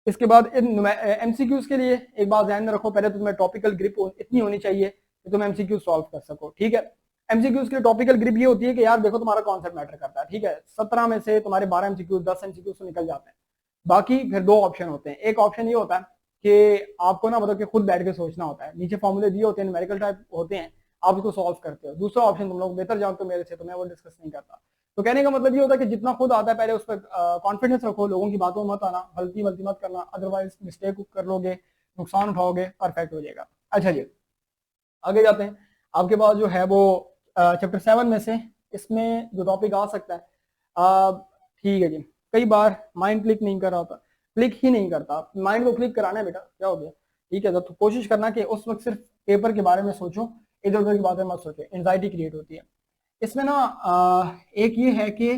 इसके बाद एमसीक्यूज के लिए एक बात ध्यान में रखो, पहले तो तुम्हें टॉपिकल ग्रिप इतनी होनी चाहिए कि तुम एमसीक्यू सॉल्व कर सको, ठीक है। एमसीक्यूज के लिए टॉपिकल ग्रिप ये होती है कि यार देखो तुम्हारा कॉन्सेप्ट मैटर करता है, ठीक है। 17 में से तुम्हारे 12 एमसीक्यूज 10 एमसीक्यूज तो निकल जाते हैं, बाकी फिर दो ऑप्शन होते हैं। एक ऑप्शन ये होता है कि आपको ना मतलब कि खुद बैठ के सोचना होता है, नीचे फॉर्मूले दिए होते हैं, न्यूमेरिकल टाइप होते हैं, आप इसको सॉल्व करते हो। दूसरा ऑप्शन तुम लोग बेहतर जानते हो मेरे से, तो मैं वो डिस्कस नहीं करता। तो कहने का मतलब ये होता है कि जितना खुद आता है पहले उस पर कॉन्फिडेंस रखो, लोगों की बातों में मत आना, गलती वलती मत करना, अदरवाइज मिस्टेक कर लोगे, नुकसान उठाओगे, परफेक्ट हो जाएगा। अच्छा जी, आगे जाते हैं। आपके पास जो है वो चैप्टर 7 में से इसमें जो टॉपिक आ सकता है, ठीक है जी, कई बार माइंड क्लिक नहीं कर रहा होता, क्लिक ही नहीं करता, माइंड को क्लिक कराना है बेटा, क्या हो गया, ठीक है। तो कोशिश करना कि उस वक्त सिर्फ पेपर के बारे में सोचो, इधर उधर की बातें मत सोचो, एंजाइटी क्रिएट होती है इसमें ना। एक ये है कि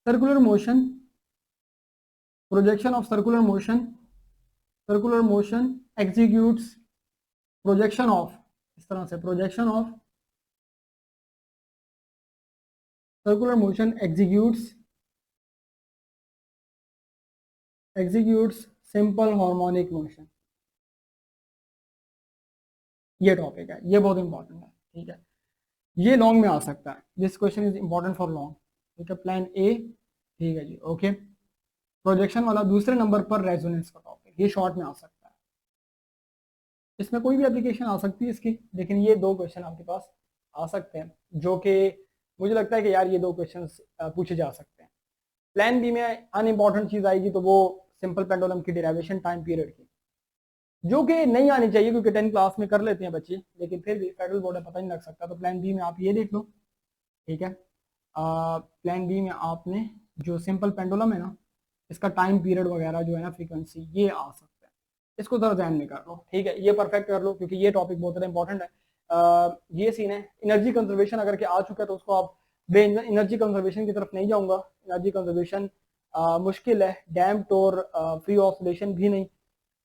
circular motion, projection of circular motion circular motion executes projection of, इस तरह से projection of circular motion executes simple harmonic motion. ये टॉपिक है, ये बहुत इंपॉर्टेंट है, ठीक है। ये लॉन्ग में आ सकता है, this question is important for long, ठीक है। प्लान ए, ठीक है जी, ओके। प्रोजेक्शन वाला दूसरे नंबर पर रेजोनेंस का टॉपिक, ये शॉर्ट में आ सकता है। इसमें कोई भी एप्लीकेशन आ सकती है इसकी, लेकिन ये दो क्वेश्चन आपके पास आ सकते हैं जो कि मुझे लगता है कि यार ये दो क्वेश्चन पूछे जा सकते हैं। प्लान बी में अनइम्पॉर्टेंट चीज आएगी तो वो सिंपल पेंडुलम की डेरिवेशन टाइम पीरियड की, जो कि नहीं आनी चाहिए क्योंकि 10 क्लास में कर लेते हैं बच्चे, लेकिन फिर भी फेडरल बोर्ड है, पता नहीं लग सकता। तो प्लान बी में आप ये देख लो, ठीक है। प्लान बी में आपने जो सिंपल पेंडुलम है ना, इसका टाइम पीरियड वगैरह जो है ना, फ्रीक्वेंसी, ये आ सकता है। इसको जरा ध्यान में कर लो, ठीक है, ये परफेक्ट कर लो क्योंकि ये टॉपिक बहुत ज़्यादा इंपॉर्टेंट है। ये सीन है। एनर्जी कंजर्वेशन अगर के आ चुका है तो उसको आप बे एनर्जी कंजर्वेशन की तरफ नहीं जाऊंगा। एनर्जी कंजर्वेशन मुश्किल है, डैम्प्ड और फ्री ऑसिलेशन भी नहीं।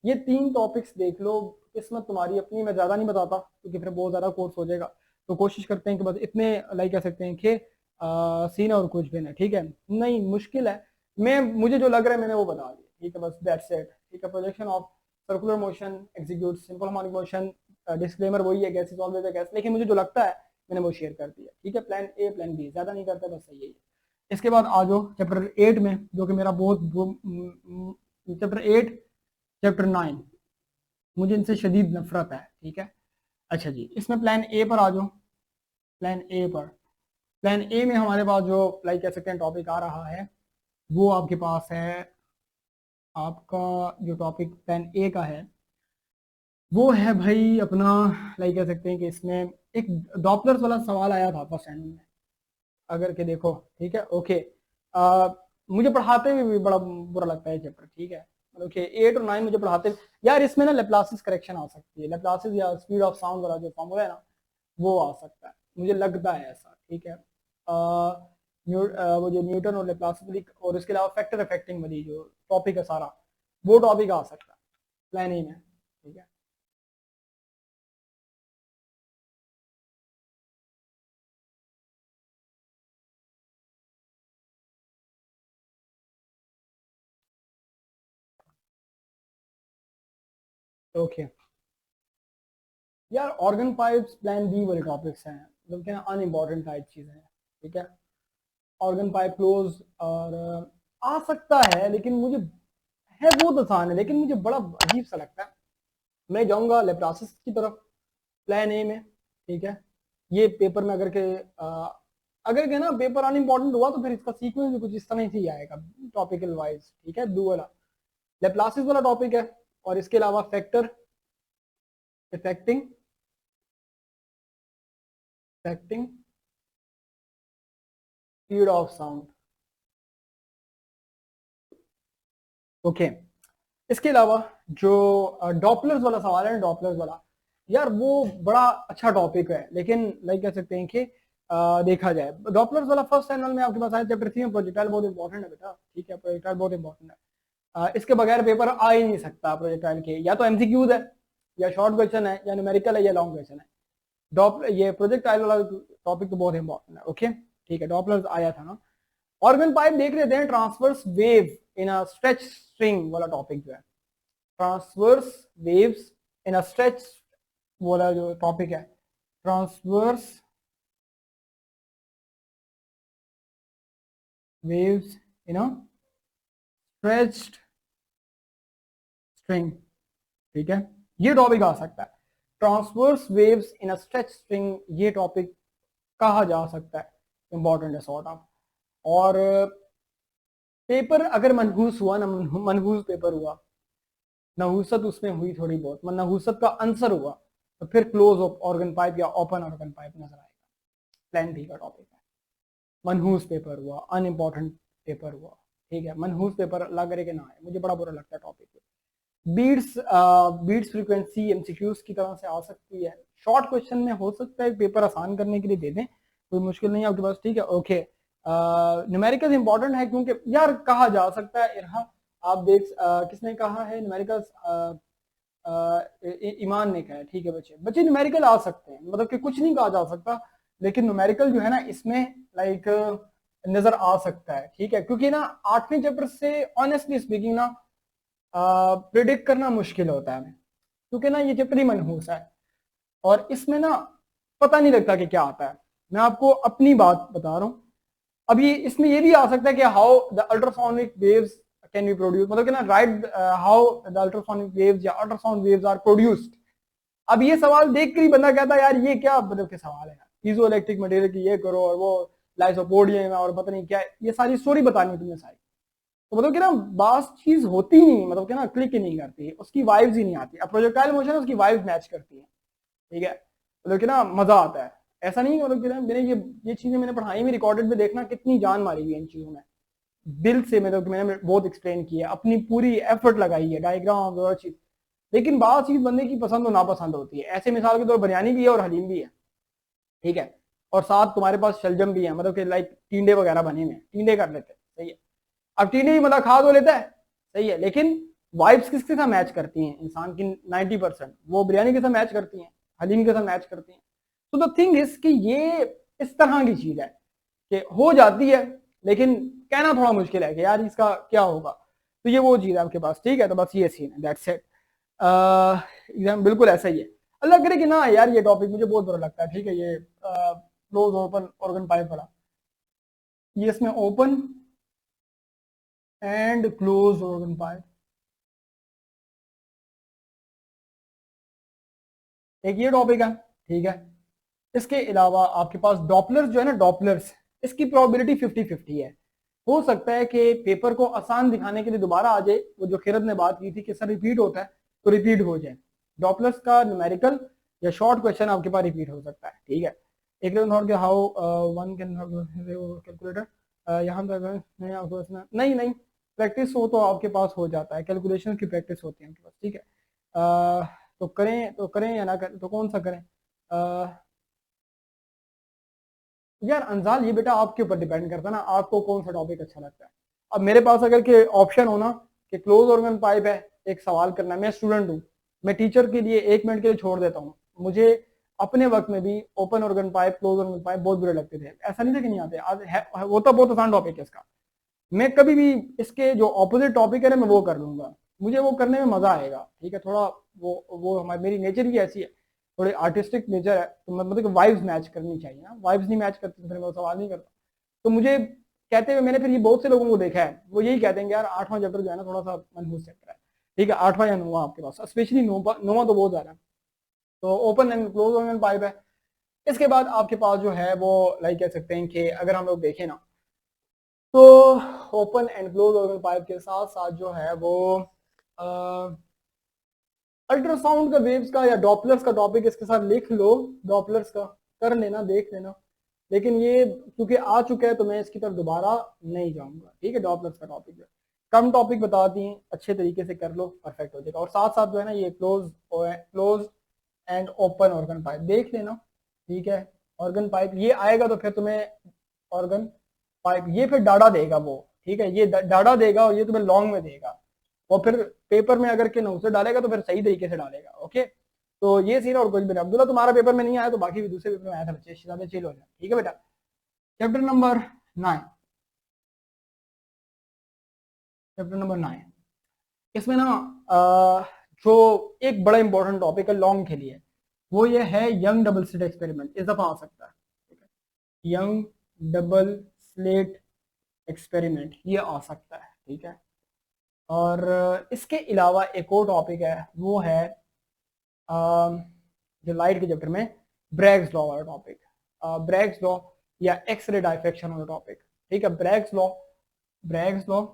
ये तीन टॉपिक्स देख लो, किस्मत तुम्हारी अपनी, मैं ज़्यादा नहीं बताता क्योंकि फिर बहुत ज़्यादा कोर्स हो जाएगा। तो कोशिश करते हैं कि बस इतने लाइक कह सकते हैं कि सीन और कुछ भी नहीं, ठीक है। नहीं मुश्किल है, मैं मुझे जो लग रहा है मैंने वो बता दिया, ठीक है, बस दैट्स इट, ठीक है। Projection of circular motion execute simple harmonic motion, disclaimer वही है, gas is always a gas, लेकिन मुझे जो लगता है मैंने वो शेयर कर दिया, ठीक है। प्लान ए प्लान बी ज़्यादा नहीं करता, बस सही है। इसके बाद आ जाओ चैप्टर 8 में, जो कि मेरा बहुत चैप्टर 8 चैप्टर 9 मुझे इनसे शदीद नफरत है, ठीक है। अच्छा जी, इसमें प्लान ए पर आ जाओ। प्लान ए पर, प्लान ए में हमारे पास जो लाइक कह सकते हैं टॉपिक आ रहा है वो आपके पास है, आपका जो टॉपिक प्लान ए का है वो है भाई अपना, लाइक कह सकते हैं कि इसमें एक डॉपलर्स वाला सवाल आया था फर्स्ट एनुअल में, अगर के देखो, ठीक है, ओके। मुझे पढ़ाते हुए भी बड़ा बुरा लगता है चैप्टर, ठीक है। मतलब कि 8 और 9 मुझे पढ़ाते यार, इसमें ना लेप्लासिस करेक्शन आ सकती है, लेप्लासिस या स्पीड ऑफ साउंड वाला जो फॉर्मूला है ना, वो आ सकता है, मुझे लगता है ऐसा, ठीक है। वो जो न्यूटन और लेप्लासिस और इसके अलावा फैक्टर इफेक्टिंग वाली जो टॉपिक है सारा, वो टॉपिक आ सकता है प्लान ए में, ठीक है। ओके यार, ऑर्गन पाइप्स प्लान बी वाले टॉपिक्स हैं, मतलब क्या अनइम्पॉर्टेंट टाइप चीजें हैं, ठीक है। ऑर्गन पाइप क्लोज और आ सकता है, लेकिन मुझे है बहुत आसान है, लेकिन मुझे बड़ा अजीब सा लगता है। मैं जाऊंगा लेप्लासिस की तरफ प्लान ए में, ठीक है। ये पेपर में अगर के ना पेपर अनइम्पॉर्टेंट हुआ तो फिर इसका सीक्वेंस भी कुछ इस तरह से ही आएगा, टॉपिकल वाइज, ठीक है। दो वाला लेप्लासिस वाला टॉपिक है, और इसके अलावा factor affecting affecting speed of sound, okay. इसके अलावा जो डॉपलर्स वाला सवाल है, डॉपलर्स वाला यार वो बड़ा अच्छा टॉपिक है, लेकिन लाइक कह सकते हैं कि देखा जाए डॉपलर्स वाला फर्स्ट चैनल में आपके पास आया चैप्टर 3 में, प्रोजेक्टाइल बहुत इंपॉर्टेंट है बेटा, ठीक है। प्रोजेक्टाइल बहुत इंपॉर्टेंट है, इसके बगैर पेपर आ ही नहीं सकता प्रोजेक्टाइल के, या तो एमसीक्यूज है, या शॉर्ट क्वेश्चन है, या न्यूमेरिकल है, या लॉन्ग क्वेश्चन है। ये प्रोजेक्टाइल वाला टॉपिक तो बहुत इंपॉर्टेंट है, ओके, ठीक है। डॉपलर्स आया था ना। ऑर्गन पाइप देख लेते हैं, transverse wave in a stretch string वाला टॉपिक जो है, transverse waves in a stretch वाला जो टॉपिक है, transverse waves in a stretched string, ठीक है। ये टॉपिक आ सकता है, transverse waves in a stretch string, ये टॉपिक कहा जा सकता है, इंपॉर्टेंट है सॉर्ट ऑफ। और पेपर अगर मनहूस हुआ ना, मनहूस पेपर हुआ, नहुसत उसमें हुई थोड़ी बहुत, नहुसत का आंसर हुआ, तो फिर क्लोज ऑर्गन पाइप या ओपन ऑर्गन पाइप नजर आएगा, प्लान बी का टॉपिक है। मनहूस पेपर हुआ, अनइम्पॉर्टेंट पेपर हुआ, ठीक है। मनहूस पेपर अल्लाह करे कि ना आए, मुझे बड़ा बुरा लगता है topic. Beats beats frequency MCQs की तरह से आ सकती है, शॉर्ट क्वेश्चन में हो सकता है, पेपर आसान करने के लिए दे दें, कोई मुश्किल नहीं है आपके पास, ठीक है, ओके। न्यूमेरिकल इंपॉर्टेंट है क्योंकि यार कहा जा सकता है इरहा आप देख किसने कहा है न्यूमेरिकल, ईमान ने कहा है। ठीक है बच्चे, बच्चे न्यूमेरिकल आ सकते हैं, मतलब कि कुछ नहीं कहा जा सकता, लेकिन न्यूमेरिकल जो है ना इसमें लाइक नजर आ सकता है। ठीक है, क्योंकि ना 8वें चैप्टर से ऑनेस्टली स्पीकिंग ना प्रिडिक्ट करना मुश्किल होता है, क्योंकि ना ये चैप्टर ही मनहूस है और इसमें ना पता नहीं लगता कि क्या आता है। मैं आपको अपनी बात बता रहा हूँ। अभी इसमें ये भी आ सकता है कि how the ultrasonic waves can be produce, मतलब कि ना right how the ultrasonic waves या अल्ट्रासाउंड वेव्स आर प्रोड्यूस्ड। अब ये सवाल देख कर ही बंदा कहता है यार ये क्या मतलब के सवाल है, पीजो इलेक्ट्रिक मटेरियल की ये करो और वो लाइसोपोडियम और पता नहीं क्या, ये सारी स्टोरी बतानी है तुम्हें सारी। तो मतलब कि ना बात चीज होती नहीं, मतलब कि ना क्लिक ही नहीं करती, उसकी वाइब्स ही नहीं आती। अब प्रोजेक्टाइल मोशन है उसकी वाइब्स मैच करती है। ठीक है, मतलब कि ना मजा आता है। ऐसा नहीं मतलब कि ना मैंने ये चीजें मैंने पढ़ाई में रिकॉर्डेड में देखना कितनी जान मारी हुई है इन चीजों में, दिल से मतलब मैंने बहुत एक्सप्लेन किया, अपनी पूरी एफर्ट लगाई है, डायग्राम और चीज। लेकिन बात चीज बंदे की पसंद और नापसंद होती है। ऐसे मिसाल के तौर बिरयानी भी है और हलीम भी है। ठीक है, और साथ तुम्हारे पास शलजम भी है, मतलब कि लाइक टींडे वगैरह बने हुए हैं, टींडे कर लेते हैं। सही है, अब टींडे भी मतलब खा तो लेता है, सही है, लेकिन वाइब्स किसके साथ मैच करती हैं इंसान की 90%, वो बिरयानी के साथ मैच करती हैं, हलीम के साथ मैच करती हैं। तो द थिंग इज कि ये इस तरह की चीज है कि हो जाती है, लेकिन कहना थोड़ा मुश्किल है कि यार इसका क्या होगा। तो ये वो चीज है आपके पास। ठीक है, तो बस ये सीन है, दैट्स इट। एग्जाम बिल्कुल ऐसा ही है। अल्लाह करे कि ना यार ये टॉपिक मुझे बहुत बुरा लगता है। ठीक है, ये क्लोज ओपन ऑर्गन पाइप वाला, ये इसमें open and close organ pipe, एक ये टॉपिक है। ठीक है, इसके अलावा आपके पास डॉपलर्स जो है ना, डॉपलर्स, इसकी प्रोबेबिलिटी 50-50 है। हो सकता है कि पेपर को आसान दिखाने के लिए दोबारा आ जाए, वो जो खिरत ने बात की थी कि सर रिपीट होता है, तो रिपीट हो जाए। डॉपलर्स का न्यूमेरिकल या शॉर्ट क्वेश्चन आपके पास रिपीट हो सकता है। ठीक है, एक थॉट के हाउ वन कैन कैलकुलेटर, यहाँ तक नहीं नहीं, प्रैक्टिस हो तो आपके पास हो जाता है, कैलकुलेशन की प्रैक्टिस होती है आपके पास। ठीक है, तो करें या ना करें, तो कौन सा करें? यार अंजाल, ये बेटा आपके ऊपर डिपेंड करता है ना, आपको कौन सा टॉपिक अच्छा लगता है। अब मेरे पास अगर के ऑप्शन हो ना कि क्लोज ऑर्गन पाइप है, एक सवाल करना है, मैं स्टूडेंट हूँ, मैं टीचर के लिए 1 मिनट के लिए छोड़ देता हूँ। मुझे अपने वक्त में भी open organ pipe, close organ pipe बहुत बुरे लगते थे। ऐसा नहीं था कि नहीं आते, आज है, वो तो बहुत आसान टॉपिक है इसका। मैं कभी भी इसके जो ऑपोजिट टॉपिक है ना मैं वो कर लूंगा, मुझे वो करने में मजा आएगा। ठीक है, थोड़ा वो हमारी मेरी नेचर ही ऐसी है, थोड़ी आर्टिस्टिक नेचर है, तो मतलब वाइब्स मैच करनी चाहिए ना, वाइब्स नहीं मैच करती तो फिर मैं सवाल नहीं करता। तो मुझे कहते हुए मैंने फिर ये बहुत से लोगों को देखा है, वो यही कहते हैं कि यार 8वां चैप्टर जो है ना थोड़ा सा मनहूस चैप्टर है। ठीक है, 8वां या 9वां आपके पास, स्पेशली 9वां तो बहुत ज्यादा है। तो open and close organ pipe है। इसके बाद आपके पास जो है वो लाइक कह सकते हैं कि अगर हम लोग देखें ना, तो open and close organ pipe के साथ साथ जो है वो अल्ट्रासाउंड का, वेव्स का या डॉपलर्स का टॉपिक इसके साथ लिख लो, डॉपलर्स का कर लेना, देख लेना। लेकिन ये क्योंकि आ चुका है तो मैं इसकी तरफ दोबारा नहीं जाऊंगा। ठीक है, डॉपलर्स का टॉपिक है, कम टॉपिक बता दिए, अच्छे तरीके से कर लो, परफेक्ट हो जाएगा। और साथ साथ जो है ना ये close and open organ pipe देख लेना। ठीक है, ऑर्गन पाइप ये आएगा तो फिर तुम्हें ऑर्गन पाइप, ये फिर डाटा देगा वो। ठीक है, ये डाटा देगा और ये तुम्हें लॉन्ग में देगा, और फिर पेपर में अगर के नौ से डालेगा तो फिर सही तरीके से डालेगा। ओके, तो ये सीन और कुछ भी नहीं। अब्दुल्ला तुम्हारा पेपर में नहीं आया तो बाकी भी दूसरे पेपर में आया था, बच्चे ज्यादा चिल हो जाए। ठीक है बेटा, चैप्टर नंबर 9, चैप्टर नंबर 9, इसमें ना जो एक बड़ा इंपॉर्टेंट टॉपिक है लॉन्ग के लिए, वो ये है यंग डबल स्लिट एक्सपेरिमेंट। इस दफा आ सकता है, यंग डबल स्लिट एक्सपेरिमेंट ये आ सकता है। ठीक है, और इसके अलावा एक और टॉपिक है, वो है जो लाइट के चैप्टर में ब्रैग्स लॉ वाला टॉपिक, ब्रैग्स लॉ या एक्सरे डाइफ्रैक्शन वाला टॉपिक। ठीक है, ब्रैग्स लॉ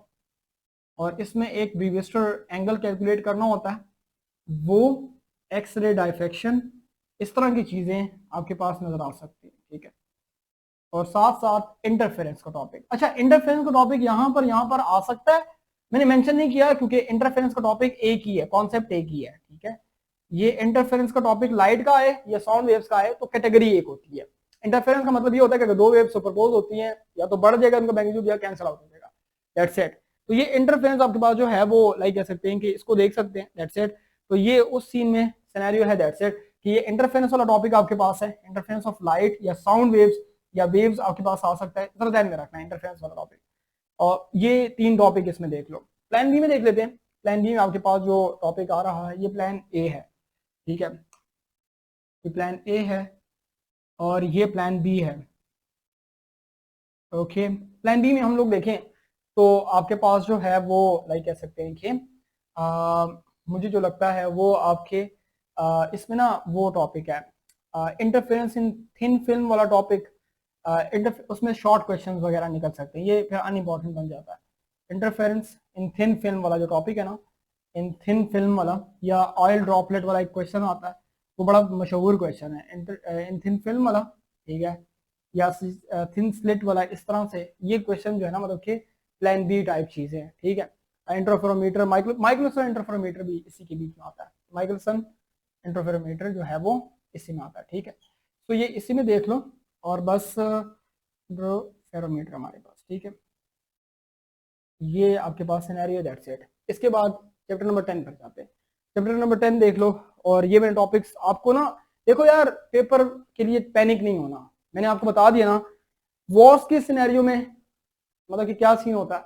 और इसमें एक ब्रीविस्टर एंगल कैलकुलेट करना होता है, वो एक्सरे डाइफ्रैक्शन, इस तरह की चीजें आपके पास नजर आ सकती है। ठीक है, और साथ साथ इंटरफेरेंस का टॉपिक। अच्छा, इंटरफेरेंस का टॉपिक यहाँ पर आ सकता है, मैंने मेंशन नहीं किया क्योंकि इंटरफेरेंस का टॉपिक एक ही है, कॉन्सेप्ट एक ही है। ठीक है, ये इंटरफेरेंस का टॉपिक लाइट का है या साउंड वेव्स का है तो कैटेगरी एक होती है। इंटरफेरेंस का मतलब ये होता है कि अगर दो वेव सुपरपोज होती हैं या तो बढ़ जाएगा उनका मैग्नीट्यूड या कैंसिल आउट हो जाएगा, दैट्स इट। तो ये इंटरफेरेंस आपके पास जो है वो लाइक कह सकते हैं कि इसको देख सकते हैं, दैट्स इट। तो ये उस सीन में सिनेरियो है, दैट्स इट, कि ये इंटरफेरेंस वाला टॉपिक आपके पास है, इंटरफेरेंस ऑफ लाइट या साउंड वेव्स या वेव्स आपके पास आ सकता है, जरा ध्यान में रखना है इंटरफेरेंस वाला टॉपिक। और ये 3 टॉपिक इसमें देख लो। प्लान बी में देख लेते हैं। प्लान बी में आपके पास जो टॉपिक आ रहा है ये प्लान ए है, ठीक है, ये प्लान ए है और ये प्लान बी है। ओके, प्लान बी में हम लोग देखें तो आपके पास जो है वो लाइक कह सकते हैं कि मुझे जो लगता है वो आपके इसमें ना वो टॉपिक है इंटरफेरेंस इन थिन फिल्म वाला टॉपिक। उसमें शॉर्ट क्वेश्चंस वगैरह निकल सकते हैं, ये फिर अनइम्पॉर्टेंट बन जाता है। इंटरफेरेंस इन थिन फिल्म वाला जो टॉपिक है ना, इन थिन फिल्म वाला या ऑयल ड्रॉपलेट वाला एक क्वेश्चन आता है, वो बड़ा मशहूर क्वेश्चन है, इन थिन फिल्म वाला, ठीक है, या थिन स्लिट वाला, इस तरह से ये क्वेश्चन जो है ना मतलब कि प्लान बी टाइप चीजें हैं, ठीक है। इंटरफेरोमीटर, माइक्रोसन इंटरफेरोमीटर भी इसी के बीच में आता है, माइक्रोसन इंटरफेरोमीटर जो है वो इसी में आता है, ठीक है। तो ये इसी में देख लो और बस इंटरफेरोमीटर हमारे पास, ठीक है, ये आपके पास सिनेरियो, दैट्स इट। इसके बाद चैप्टर नंबर 10 पर जाते हैं। चैप्टर नंबर 10 देख लो और ये मेरे टॉपिक्स आपको ना, देखो यार पेपर के लिए पैनिक नहीं होना, मैंने आपको बता दिया ना वॉर्स के सिनेरियो में मतलब कि क्या सीन होता है।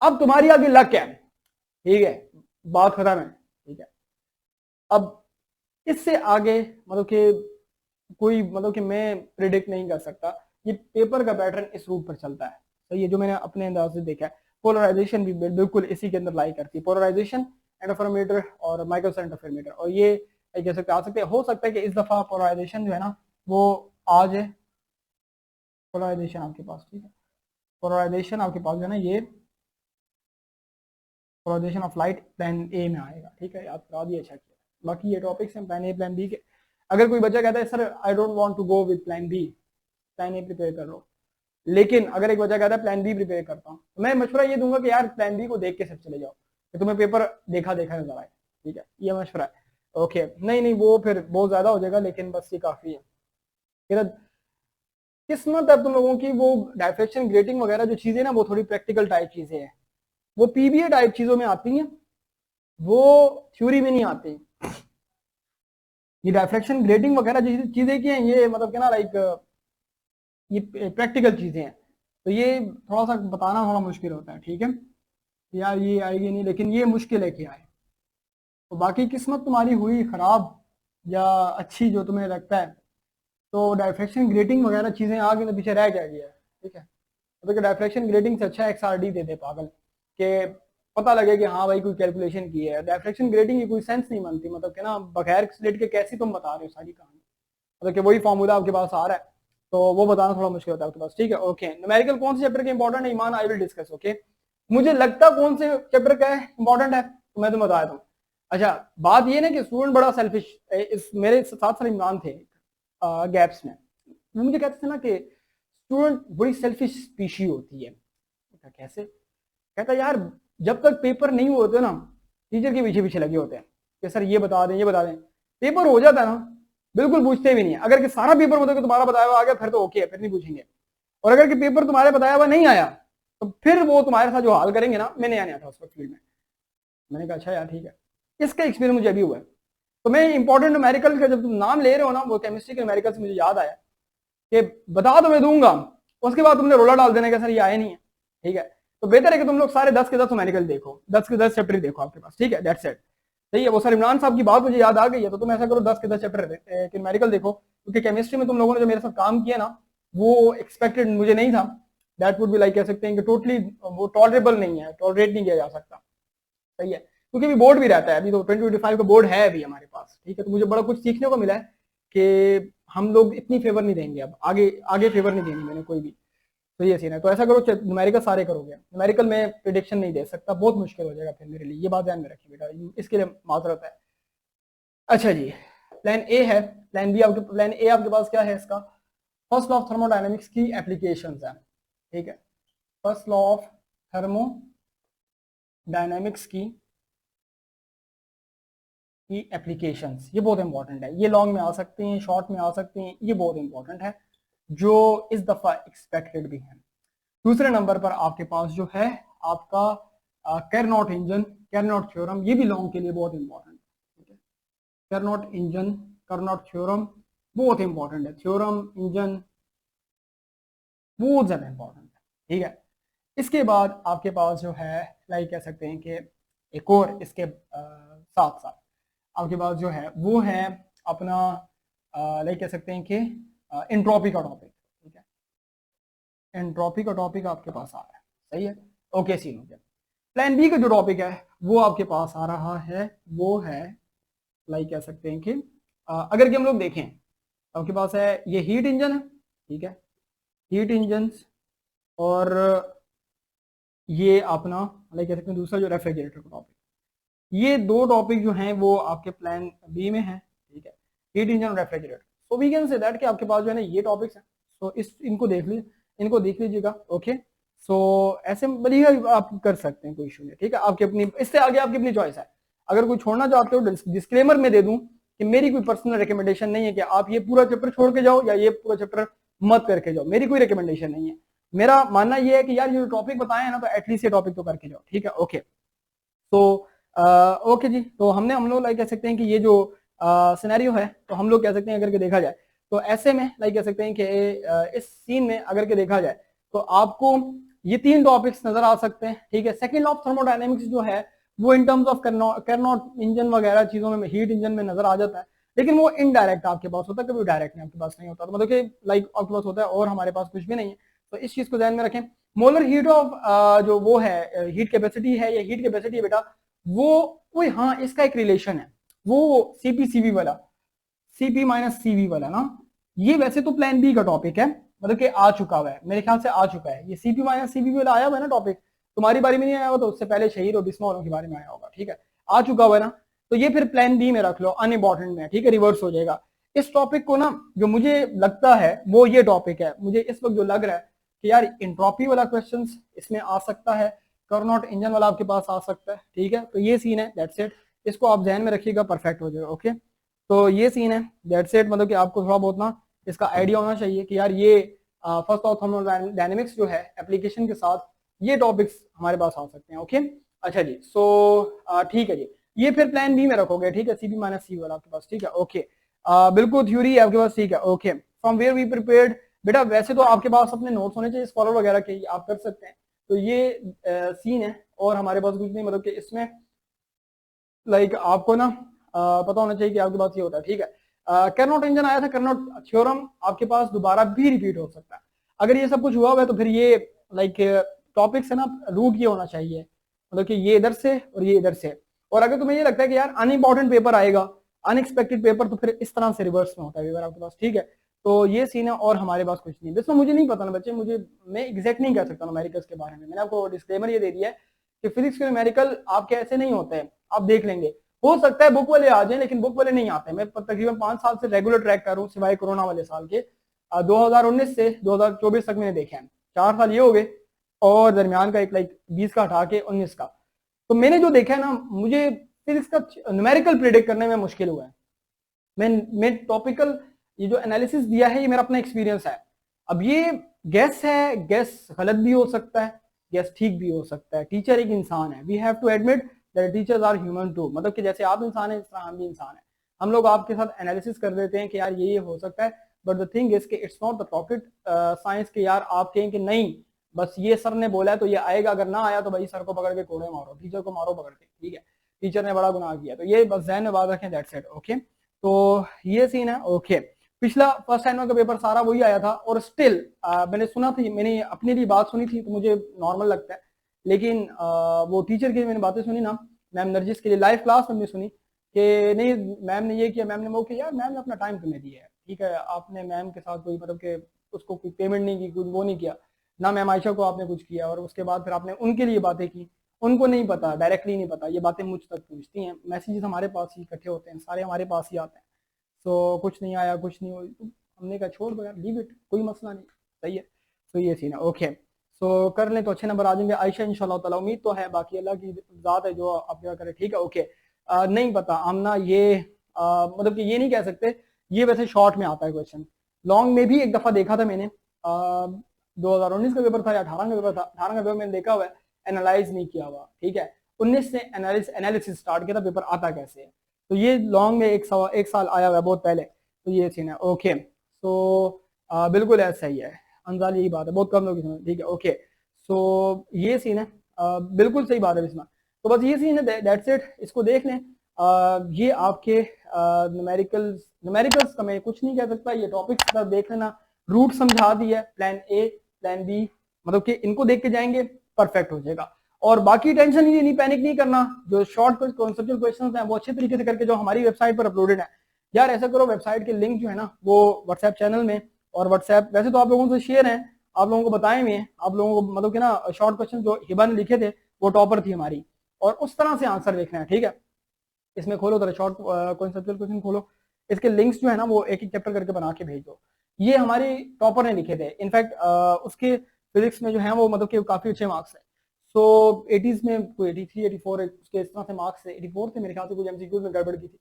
अब तुम्हारी आगे लक है, ठीक है, बात खत्म है, ठीक है। अब इससे आगे मतलब कि कोई मतलब कि मैं प्रिडिक्ट नहीं कर सकता, ये पेपर का पैटर्न इस रूप पर चलता है, तो ये जो मैंने अपने अंदाज से देखा है। पोलराइजेशन भी बिल्कुल इसी के अंदर लाई करती है, पोलराइजेशन, इंटरफेरोमीटर और माइक्रोसन इंटरफेरोमीटर। और ये कह सकते आ सकते हो सकता है कि इस दफा पोलराइजेशन जो है ना वो आ जाए, पोलराइजेशन आपके पास, ठीक है, पोलराइजेशन आपके पास जो है ना ये polarisation of light plan A में आएगा, ठीक है, याद करा दिया, अच्छा किया। बाकी ये टॉपिक्स हैं प्लान ए प्लान बी के। अगर कोई बच्चा कहता है sir I don't want to go with plan B, plan A prepare कर लो, लेकिन अगर एक बच्चा कहता है प्लान बी प्रिपेयर करता हूँ, तो मैं मशवरा ये दूंगा कि यार प्लान बी को देख के सब चले जाओ कि तुम्हें पेपर देखा देखा नजर आए, ठीक है, ये मशवरा है। ओके, नहीं नहीं वो फिर बहुत ज्यादा हो जाएगा, लेकिन बस ये काफी है। फिर किस्मत है तुम लोगों की, वो डायफ्रेक्शन ग्रेटिंग वगैरह जो चीजें ना वो थोड़ी प्रैक्टिकल टाइप चीजें हैं, वो पीबीए टाइप चीजों में आती हैं, वो थ्योरी में नहीं आती। ये डायफ्रेक्शन ग्रेटिंग वगैरह चीजें की हैं ये मतलब क्या ना लाइक ये प्रैक्टिकल चीजें हैं, तो ये थोड़ा सा बताना थोड़ा मुश्किल होता है, ठीक है यार, ये आएगी नहीं, लेकिन ये मुश्किल है कि आए। तो बाकी किस्मत तुम्हारी हुई खराब या अच्छी जो तुम्हें लगता है, तो डायफ्रेक्शन ग्रेटिंग वगैरह चीजें आगे ना पीछे रह जाएगी यार, ठीक है। तो डायफ्रेक्शन ग्रेटिंग से अच्छा XRD दे दे पागल, के पता लगे कि हाँ भाई कोई कैलकुलेशन की है। डायफ्रेक्शन ग्रेटिंग की कोई सेंस नहीं बनती, मतलब कि ना बगैर स्लिट के कैसी तुम बता रहे हो सारी कहानी, मतलब कि वही फॉर्मूला आपके पास आ रहा है, तो वो बताना थोड़ा मुश्किल होता है आपके पास, ठीक है। ओके, न्यूमेरिकल कौन से चैप्टर के इंपॉर्टेंट है ईमान, आई विल डिस्कस, ओके। मुझे लगता कौन से चैप्टर का है इंपॉर्टेंट है तो मैं तुम्हें बता दूं। अच्छा, बात ये ना कि स्टूडेंट बड़ा सेल्फिश, इस मेरे साथ साथ इमरान थे गैप्स में, वो मुझे कहते थे ना कि स्टूडेंट बड़ी सेल्फिश स्पीशी होती है। कैसे? कहता यार जब तक पेपर नहीं होते ना टीचर के पीछे पीछे लगे होते हैं कि सर ये बता दें ये बता दें, पेपर हो जाता है ना बिल्कुल पूछते भी नहीं है। अगर कि सारा पेपर मतलब कि तुम्हारा बताया हुआ आ गया फिर तो ओके है, फिर नहीं पूछेंगे। और अगर कि पेपर तुम्हारे बताया हुआ नहीं आया तो फिर वो तुम्हारे साथ जो हाल करेंगे ना, मैंने आया था उस वक्त फील्ड में, मैंने कहा अच्छा यार ठीक है। इसका एक्सपीरियंस मुझे अभी हुआ है। तो मैं इंपॉर्टेंट न्यूमेरिकल का जब तुम नाम ले रहे हो ना, वो केमिस्ट्री के न्यूमेरिकल से मुझे याद आया कि बता तो मैं दूंगा, उसके बाद तुमने रोला डाल देने का सर ये आया नहीं है, ठीक है। तो बेहतर है कि तुम लोग सारे 10 के 10 न्यूमेरिकल देखो, 10 के 10 चैप्टर देखो आपके पास, ठीक है, दैट्स इट। सही है, वो सर इमरान साहब की बात मुझे याद आ गई है, तो तुम ऐसा करो 10 के 10 चैप्टर के न्यूमेरिकल देखो, क्योंकि केमिस्ट्री में तुम लोगों ने जो मेरे साथ काम किया ना वो एक्सपेक्टेड मुझे नहीं था। दैट वुड बी लाइक कह सकते हैं कि टोटली वो टॉलरेबल नहीं है, टॉलरेट नहीं किया जा सकता, सही है। क्योंकि अभी बोर्ड भी रहता है, अभी तो 2025 का बोर्ड है अभी हमारे पास, ठीक है। तो मुझे बड़ा कुछ सीखने को मिला है कि हम लोग इतनी फेवर नहीं देंगे, अब आगे आगे फेवर नहीं देंगे मैंने कोई भी, तो ये सीन है। तो ऐसा करो न्यूमेरिकल सारे करोगे, न्यूमेरिकल में प्रिडिक्शन नहीं दे सकता, बहुत मुश्किल हो जाएगा फिर मेरे लिए, ये बात ध्यान में रखिए बेटा, इसके लिए माजरत है। अच्छा जी, प्लान ए है, प्लान बी आपके, प्लान ए आपके पास क्या है इसका, फर्स्ट लॉ ऑफ थर्मोडायनेमिक्स की एप्लीकेशंस है, ठीक है, फर्स्ट लॉ ऑफ थर्मोडायनेमिक्स की एप्लीकेशंस, ये बहुत इंपॉर्टेंट है, ये लॉन्ग में आ सकती हैं, शॉर्ट में आ सकती हैं, ये बहुत इंपॉर्टेंट है, जो इस दफा एक्सपेक्टेड भी है। दूसरे नंबर पर आपके पास जो है आपका कैरनॉट इंजन, कैरनॉट थ्योरम, ये भी लॉन्ग के लिए बहुत इंपॉर्टेंट है, ठीक है। कैरनॉट इंजन, कैरनॉट थ्योरम बहुत इंपॉर्टेंट है, थ्योरम इंजन बहुत ज्यादा इंपॉर्टेंट है, ठीक है। इसके बाद आपके पास जो है लाइक कह सकते हैं कि एक और इसके साथ साथ आपके पास जो है वो है अपना लाइक कह सकते हैं कि एंट्रोपी का टॉपिक, ठीक है। एंट्रोपी का टॉपिक आपके पास आ रहा है, सही है, ओके सीन हो गया। प्लान बी का जो टॉपिक है वो आपके पास आ रहा है, वो है लाइक कह सकते हैं कि अगर कि हम लोग देखें आपके पास है ये हीट इंजन है, ठीक है, हीट इंजन, और ये अपना लाइक कह सकते हैं दूसरा जो रेफ्रिजरेटर का टॉपिक, ये दो टॉपिक जो हैं वो आपके प्लान बी में है, ठीक है, हीट इंजन और refrigerator. So we can say that कि आपके पास जो है ना ये टॉपिक्स हैं, सो इस इनको देख लीजिएगा, ओके। सो ऐसे बढ़िया आप कर सकते हैं, कोई इशू नहीं, ठीक है। आपकी अपनी, इससे आगे आपकी अपनी चॉइस है। अगर कोई छोड़ना चाहते हो, डिस्क्लेमर में दे दूं कि मेरी कोई पर्सनल रिकमेंडेशन नहीं है कि आप ये पूरा चैप्टर छोड़ के जाओ या ये पूरा चैप्टर मत करके जाओ, मेरी कोई रिकमेंडेशन नहीं है। मेरा मानना ये है कि यार ये टॉपिक बताए हैं ना, तो एटलीस्ट ये टॉपिक तो करके जाओ, ठीक है, ओके। तो ओके जी, तो हम लोग लाइक कह सकते हैं कि ये जो सिनेरियो है, तो हम लोग कह सकते हैं अगर के देखा जाए तो ऐसे में लाइक कह सकते हैं कि इस सीन में अगर के देखा जाए तो आपको ये तीन टॉपिक्स नजर आ सकते हैं, ठीक है। सेकंड लॉ ऑफ थर्मोडायनेमिक्स जो है वो in terms of Carnot engine वगैरह चीजों में हीट इंजन में नजर आ जाता है, लेकिन वो इनडायरेक्ट आपके पास होता है, कभी डायरेक्ट नहीं आपके पास नहीं होता, तो मतलब कि लाइक आपके पास होता है और हमारे पास कुछ भी नहीं है। तो इस चीज को ध्यान में रखें। मोलर हीट ऑफ जो वो है हीट कैपेसिटी है, या हीट कैपेसिटी है बेटा, वो हाँ इसका एक रिलेशन है, वो सीपी वाला, सीपी माइनस सीवी वाला ना, ये वैसे तो प्लान बी का टॉपिक है, मतलब कि आ चुका हुआ है, मेरे ख्याल से आ चुका है, ये सीपी माइनस सीवी वाला आया हुआ है ना टॉपिक, तुम्हारी बारी में नहीं आया हुआ तो उससे पहले शहीद और बिस्मा के बारे में आया होगा, ठीक है, आ चुका हुआ है ना। तो ये फिर प्लान बी में रख लो, अनइम्पोर्टेंट में, ठीक है, रिवर्स हो जाएगा। इस टॉपिक को ना जो मुझे लगता है वो ये टॉपिक है, मुझे इस वक्त जो लग रहा है कि यार इंट्रोपी वाला क्वेश्चन इसमें आ सकता है, कर्नॉट इंजन वाला आपके पास आ सकता है, ठीक है। तो ये सीन है, दैट्स इट, इसको आप ध्यान में रखिएगा, परफेक्ट हो जाएगा, ओके। तो ये सीन है, दैट्स इट, मतलब कि आपको थोड़ा बहुत ना इसका आइडिया होना चाहिए कि यार ये फर्स्ट ऑफ थर्मोडायनेमिक्स जो है एप्लीकेशन के साथ ये टॉपिक्स हमारे पास आ सकते हैं, ओके। अच्छा जी, सो ठीक है जी, ये फिर प्लान बी में रखोगे, ठीक है, सीपी माइनस सी वाला आपके पास, ठीक है, ओके। बिल्कुल थ्योरी है आपके पास, ठीक है, okay. From where we prepared, बेटा वैसे तो आपके पास अपने नोट्स होने चाहिए स्कॉलर वगैरह के, आप कर सकते हैं। तो ये सीन है और हमारे पास कुछ नहीं, मतलब कि इसमें लाइक आपको ना पता होना चाहिए कि आपके पास ये होता है, ठीक है। कैरनॉट इंजन आया था, कैरनॉट थ्योरम आपके पास दोबारा भी रिपीट हो सकता है। अगर ये सब कुछ हुआ हुआ है तो फिर ये लाइक टॉपिक से ना रूट ये होना चाहिए, मतलब कि ये इधर से और ये इधर से। और अगर तुम्हें ये लगता है कि यार अनइम्पोर्टेंट पेपर आएगा, अनएक्सपेक्टेड पेपर, तो फिर इस तरह से रिवर्स में होता है पेपर आपके पास, ठीक है। तो ये सीन है और हमारे पास कुछ नहीं, जिसमें मुझे नहीं पता ना बच्चे, मैं एग्जैक्ट नहीं कह सकता न्यूमेरिकल्स के बारे में, मैंने आपको डिस्क्लेमर ये दे दिया है कि फिजिक्स के न्यूमेरिकल आपके ऐसे नहीं होते हैं, आप देख लेंगे। हो सकता है बुक वाले आ जाएं, लेकिन बुक वाले नहीं आते। मैं तकरीबन 5 साल से रेगुलर ट्रैक कर रहा हूँ, सिवाय कोरोना वाले साल के। 2019 से 2024 तक मैंने देखे हैं, 4 साल ये हो गए, और दरमियान का एक लाइक 20 का हटा के 19 का। तो मैंने जो देखा है ना, मुझे फिजिक्स का न्यूमेरिकल प्रिडिक्ट करने में मुश्किल हुआ है। मैं टॉपिकल ये जो एनालिसिस दिया है ये मेरा अपना एक्सपीरियंस है। अब ये गैस है, गैस गलत भी हो सकता है, गैस ठीक भी हो सकता है। टीचर एक इंसान है, we have to admit that teachers are human too, मतलब कि जैसे आप इंसान है इस तरह हम भी इंसान है। हम लोग आपके साथ एनालिसिस कर देते हैं कि यार ये हो सकता है, बट द थिंग इज कि it's not the rocket science के यार आप कहें कि नहीं बस ये सर ने बोला है तो ये आएगा, अगर ना आया तो भाई सर को पकड़ के कोड़े मारो, टीचर को मारो पकड़ के, ठीक है, टीचर ने बड़ा गुनाह किया। तो ये बस ज़हन में बात रखें, दैट्स इट, ओके। तो ये सीन है, ओके। पिछला फर्स्ट एनुअल का पेपर सारा वही आया था, और स्टिल मैंने सुना थी, मैंने अपने लिए बात सुनी थी तो मुझे नॉर्मल लगता है, लेकिन वो टीचर की मैंने बातें सुनी ना, मैम नरजिस के लिए लाइव क्लास में सुनी कि नहीं मैम ने ये किया, मैम ने वो किया। यार मैम ने अपना टाइम तुम्हें दिया है, ठीक है, आपने मैम के साथ कोई मतलब कि उसको कोई पेमेंट नहीं की, कुछ वो नहीं किया ना, मैम आयशा को आपने कुछ किया, और उसके बाद फिर आपने उनके लिए बातें की। उनको नहीं पता, डायरेक्टली नहीं पता, ये बातें मुझ तक पहुंचती हैं, मैसेजेस हमारे पास ही इकट्ठे होते हैं, सारे हमारे पास ही आते हैं। तो कुछ नहीं आया, कुछ नहीं हुई, तो हमने कहा छोड़ दो यार, लीव इट, कोई मसला नहीं, सही है। तो ये सीन है, ओके। सो कर लें तो अच्छे नंबर आ जाएंगे आयशा इंशाल्लाह ताला, उम्मीद तो है, बाकी अल्लाह की ज़ात है जो आप क्या करें, ठीक है, ओके। नहीं पता आमना, ये मतलब कि ये नहीं कह सकते, ये वैसे शॉर्ट में आता है क्वेश्चन, लॉन्ग में भी एक दफ़ा देखा था मैंने, 2019 का पेपर था या 18 का पेपर था, 18 का पेपर मैंने देखा हुआ है, एनालाइज नहीं किया हुआ, ठीक है। 19 से एनालिसिस स्टार्ट किया था, पेपर आता कैसे है। तो ये लॉन्ग में एक साल आया हुआ है बहुत पहले, तो ये सीन है। ओके, तो बिल्कुल ऐसा ही है अंजाल, यही बात है, बहुत कम लोग समझ, ठीक है। ओके, सो ये सीन है, बिल्कुल सही बात है बिस्मा। तो बस ये सीन है, दैट्स इट, इसको देख लें। ये आपके न्यूमेरिकल्स का मैं कुछ नहीं कह सकता, ये टॉपिक्स देख लेना, रूट समझा दिया, प्लान ए प्लान बी, मतलब कि इनको देख के जाएंगे परफेक्ट हो जाएगा। और बाकी टेंशन ही नहीं, पैनिक नहीं करना, जो शॉर्ट कॉन्सेप्चुअल क्वेश्चंस हैं वो अच्छे तरीके से करके जो हमारी वेबसाइट पर अपलोडेड है। यार ऐसा करो, वेबसाइट के लिंक जो है ना वो व्हाट्सएप चैनल में, और व्हाट्सएप वैसे तो आप लोगों से शेयर है, आप लोगों को बताए हुए हैं, आप लोगों को मतलब कि ना शॉर्ट क्वेश्चन जो हिबा ने लिखे थे वो टॉपर थी हमारी, और उस तरह से आंसर देखना है, ठीक है। इसमें खोलो जरा शॉर्ट कॉन्सेप्चुअल क्वेश्चन खोलो, इसके लिंक्स जो है ना वो एक एक चैप्टर करके बना के भेज दो। ये हमारे टॉपर ने लिखे थे, इनफैक्ट उसके फिजिक्स में जो है वो मतलब कि काफी अच्छे मार्क्स है। सो 80s में कोई 83 84 उसके इस तरह से मार्क्स है, 84 थे मेरे ख्याल से, कुछ एमसीक्यू में गड़बड़ की थी।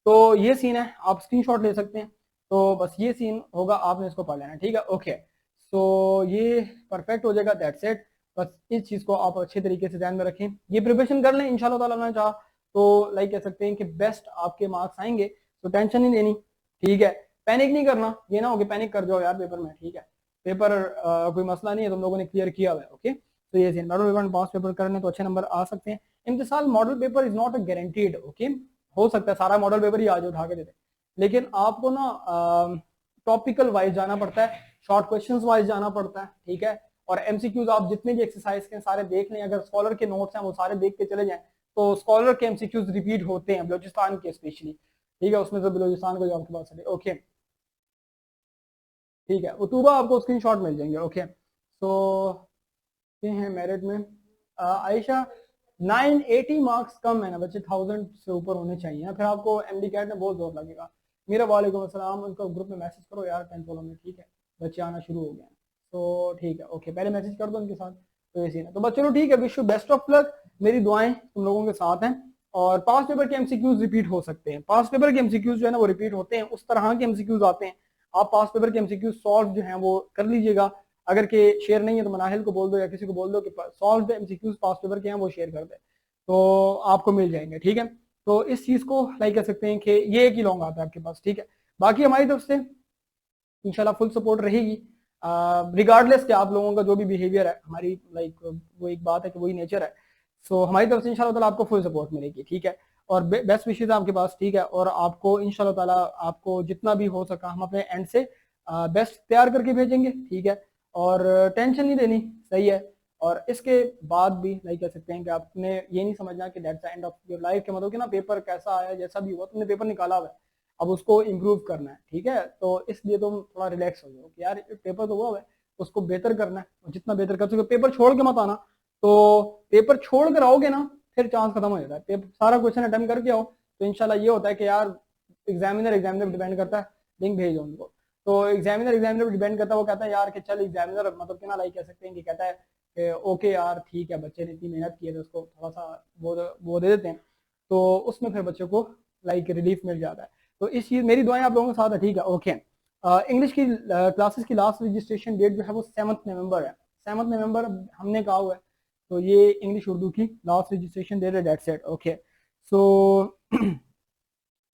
तो ये सीन है, आप स्क्रीनशॉट ले सकते हैं। तो बस ये सीन होगा, आपने इसको पढ़ लेना, ठीक है। ओके, सो ये परफेक्ट हो जाएगा, दैट्स इट। बस इस चीज को आप अच्छे तरीके से ध्यान में रखें, ये प्रिपरेशन कर लें, इंशाल्लाह ताला ना चाह तो लाइक कह सकते हैं कि बेस्ट आपके मार्क्स आएंगे, तो टेंशन नहीं लेनी, ठीक है। पैनिक नहीं करना, ये ना हो कि पैनिक कर जाओ यार पेपर में, ठीक है। पेपर कोई मसला नहीं है, तुम लोगों ने क्लियर किया हुआ है, ओके। तो ये मॉडल पेपर पास पेपर करने तो अच्छे नंबर आ सकते हैं। इम्तिसाल model paper is not a guaranteed, okay. हो सकता है सारा मॉडल पेपर ही आज उठा के दे दे, लेकिन आपको ना टॉपिकल वाइज जाना पड़ता है, शॉर्ट क्वेश्चंस वाइज जाना पड़ता है, ठीक है। और एमसीक्यूज आप जितने भी एक्सरसाइज के सारे देख लें, अगर स्कॉलर के नोट्स हैं वो सारे देख के चले जाएं, तो स्कॉलर के एमसीक्यूज रिपीट होते हैं, बलूचिस्तान के स्पेशली, ठीक है। उसमें से बलूचिस्तान को जो आपके पास है, ओके, ठीक है। उतूबा आपको स्क्रीनशॉट मिल जाएंगे, ओके। सो ये हैं मेरिट में आयशा 980 मार्क्स कम है ना बच्चे, 1000 से ऊपर होने चाहिए, फिर आपको एमडी कैट में बहुत जोर लगेगा। मेरा वालेकुम अस्सलाम, उनको ग्रुप में मैसेज करो यार 10th वालों में, ठीक है, बच्चे आना शुरू हो गए हैं, तो ठीक है, ओके, पहले मैसेज कर दो उनके साथ। तो ये तो बस चलो ठीक है, wish you best of luck, मेरी दुआएं तुम लोगों के साथ हैं। और पास पेपर के एमसीक्यूज रिपीट हो सकते हैं, पास पेपर के एमसीक्यूज जो है ना वो रिपीट होते हैं, उस तरह के एमसीक्यूज आते हैं। आप पास पेपर के एमसीक्यूज सॉल्व जो है वो कर लीजिएगा, अगर के शेयर नहीं है तो मनाहिल को बोल दो या किसी को बोल दो कि सॉल्व एमसीक्यूज पास पेपर के हैं वो शेयर कर दे, तो आपको मिल जाएंगे, ठीक है। तो इस चीज को लाइक कह सकते हैं कि ये एक ही लॉन्ग आता है आपके पास, ठीक है। बाकी हमारी तरफ से इंशाल्लाह फुल सपोर्ट रहेगी, रिगार्डलेस कि आप लोगों का जो भी बिहेवियर है, हमारी लाइक वो एक बात है कि वही नेचर है। सो हमारी तरफ से इंशाल्लाह ताला आपको फुल सपोर्ट मिलेगी, ठीक है। और बेस्ट विशेज आपके पास, ठीक है। और आपको इंशाल्लाह ताला आपको जितना भी हो सका हम अपने एंड से बेस्ट तैयार करके भेजेंगे, ठीक है। और टेंशन नहीं लेनी, सही है। और इसके बाद भी लाइक कह सकते हैं कि आपने ये नहीं समझना कि that's the end of your life, के मतलब कि ना पेपर कैसा आया जैसा भी हुआ, तुमने पेपर निकाला हुआ है, अब उसको इम्प्रूव करना है, ठीक है। तो इसलिए तुम थोड़ा रिलैक्स हो जाओ कि यार पेपर तो हुआ है, उसको बेहतर करना है, और जितना बेहतर कर सको, पेपर छोड़ के मत आना। तो पेपर छोड़ कर आओगे ना फिर चांस खत्म हो जाता है, पेपर सारा क्वेश्चन अटेम्प्ट करके आओ, तो इंशाल्लाह ये होता है कि यार एग्जामिनर डिपेंड करता है, लिंक भेज दो उनको। तो एग्जामिनर डिपेंड करता है, वो कहता है यार कि चल एग्जामिनर मतलब कि ना लाइक कह सकते हैं कि कहता है कि ओके यार ठीक है, बच्चे ने इतनी मेहनत की है तो उसको थोड़ा सा वो दे देते हैं, तो उसमें फिर बच्चों को लाइक रिलीफ मिल जाता है। तो इस चीज मेरी दुआएं आप लोगों के साथ है, ठीक है, ओके। इंग्लिश की क्लासेस की लास्ट रजिस्ट्रेशन डेट जो है वो 7 नवंबर है, 7 नवंबर हमने कहा हुआ है। तो ये इंग्लिश उर्दू की लास्ट रजिस्ट्रेशन डेट है, that's it, okay. So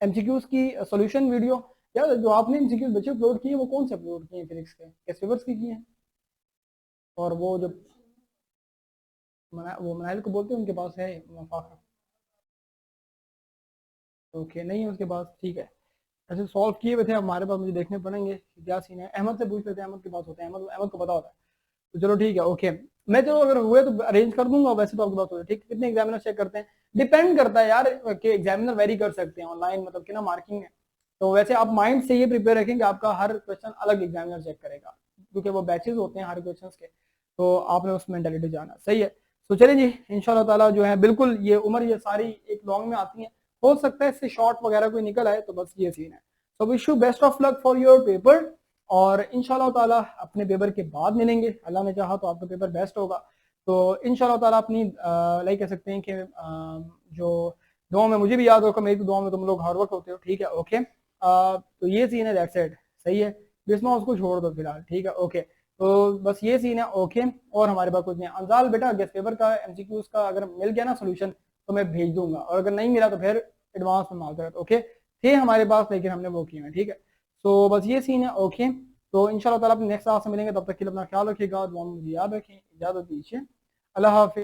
MCQs की सॉल्यूशन वीडियो, यार जो आपने एमसीक्यूज बच्चे अपलोड किए वो कौन से अपलोड किए हैं फिजिक्स के, किस पेपर्स की किए हैं? और वो जो वो मनाइल को बोलते हैं उनके पास है मफाखा, ओके, नहीं है उसके पास, ठीक है। ऐसे सॉल्व किए हुए थे हमारे पास, मुझे देखने पड़ेंगे क्या सीन है, अहमद से पूछ लेते हैं, अहमद के पास होते हैं, अहमद को पता होता है। तो चलो ठीक है, ओके। मैं चलो अगर हुए तो अरेंज कर दूंगा, वैसे तो आपके पास होता है, ठीक। कितने एग्जामिनर चेक करते हैं, डिपेंड करता है यार कि एग्जामिनर वेरी कर सकते हैं ऑनलाइन, मतलब कि ना मार्किंग है। तो वैसे आप माइंड से ये प्रिपेयर रखें कि आपका हर क्वेश्चन अलग एग्जामिनर चेक करेगा, क्योंकि वो बैचेस होते हैं हर क्वेश्चन के, तो आपने उस मेंटालिटी जाना, सही है। तो चलिए जी, इंशाल्लाह ताला जो है बिल्कुल ये उम्र ये सारी एक लॉन्ग में आती है, हो सकता है इससे शॉर्ट वगैरह कोई निकल आए, तो बस ये सीन है। So wish you best of luck for your paper, और इंशाल्लाह ताला अपने पेपर के बाद मिलेंगे, अल्लाह ने चाहा तो आपका पेपर बेस्ट होगा। तो इंशाल्लाह ताला अपनी लाइक कह सकते हैं कि जो दुआ में मुझे भी याद होगा, मेरी तो दुआ में तुम लोग हर वक्त होते हो, ठीक है, ओके। तो ये सीन है, दैट्स इट, सही है। बिस्मा उसको छोड़ दो फिलहाल, ठीक है, ओके। तो बस ये सीन है। ओके, और हमारे पास कुछ नहीं। अंजाल बेटा गेस्ट पेपर का एमसीक्यूज का अगर मिल गया ना सोल्यूशन तो मैं भेज दूंगा, और अगर नहीं मिला तो फिर एडवांस में माजरत। ओके, थे हमारे पास लेकिन हमने वो किए हैं, ठीक है। तो बस ये सीन है। ओके, तो इंशाल्लाह ताला अपने नेक्स्ट क्लास में मिलेंगे, तब तक के लिए अपना ख्याल रखिएगा, दुआ में मुझे याद रखें, इजाजत दीजिए, अल्लाह हाफिज।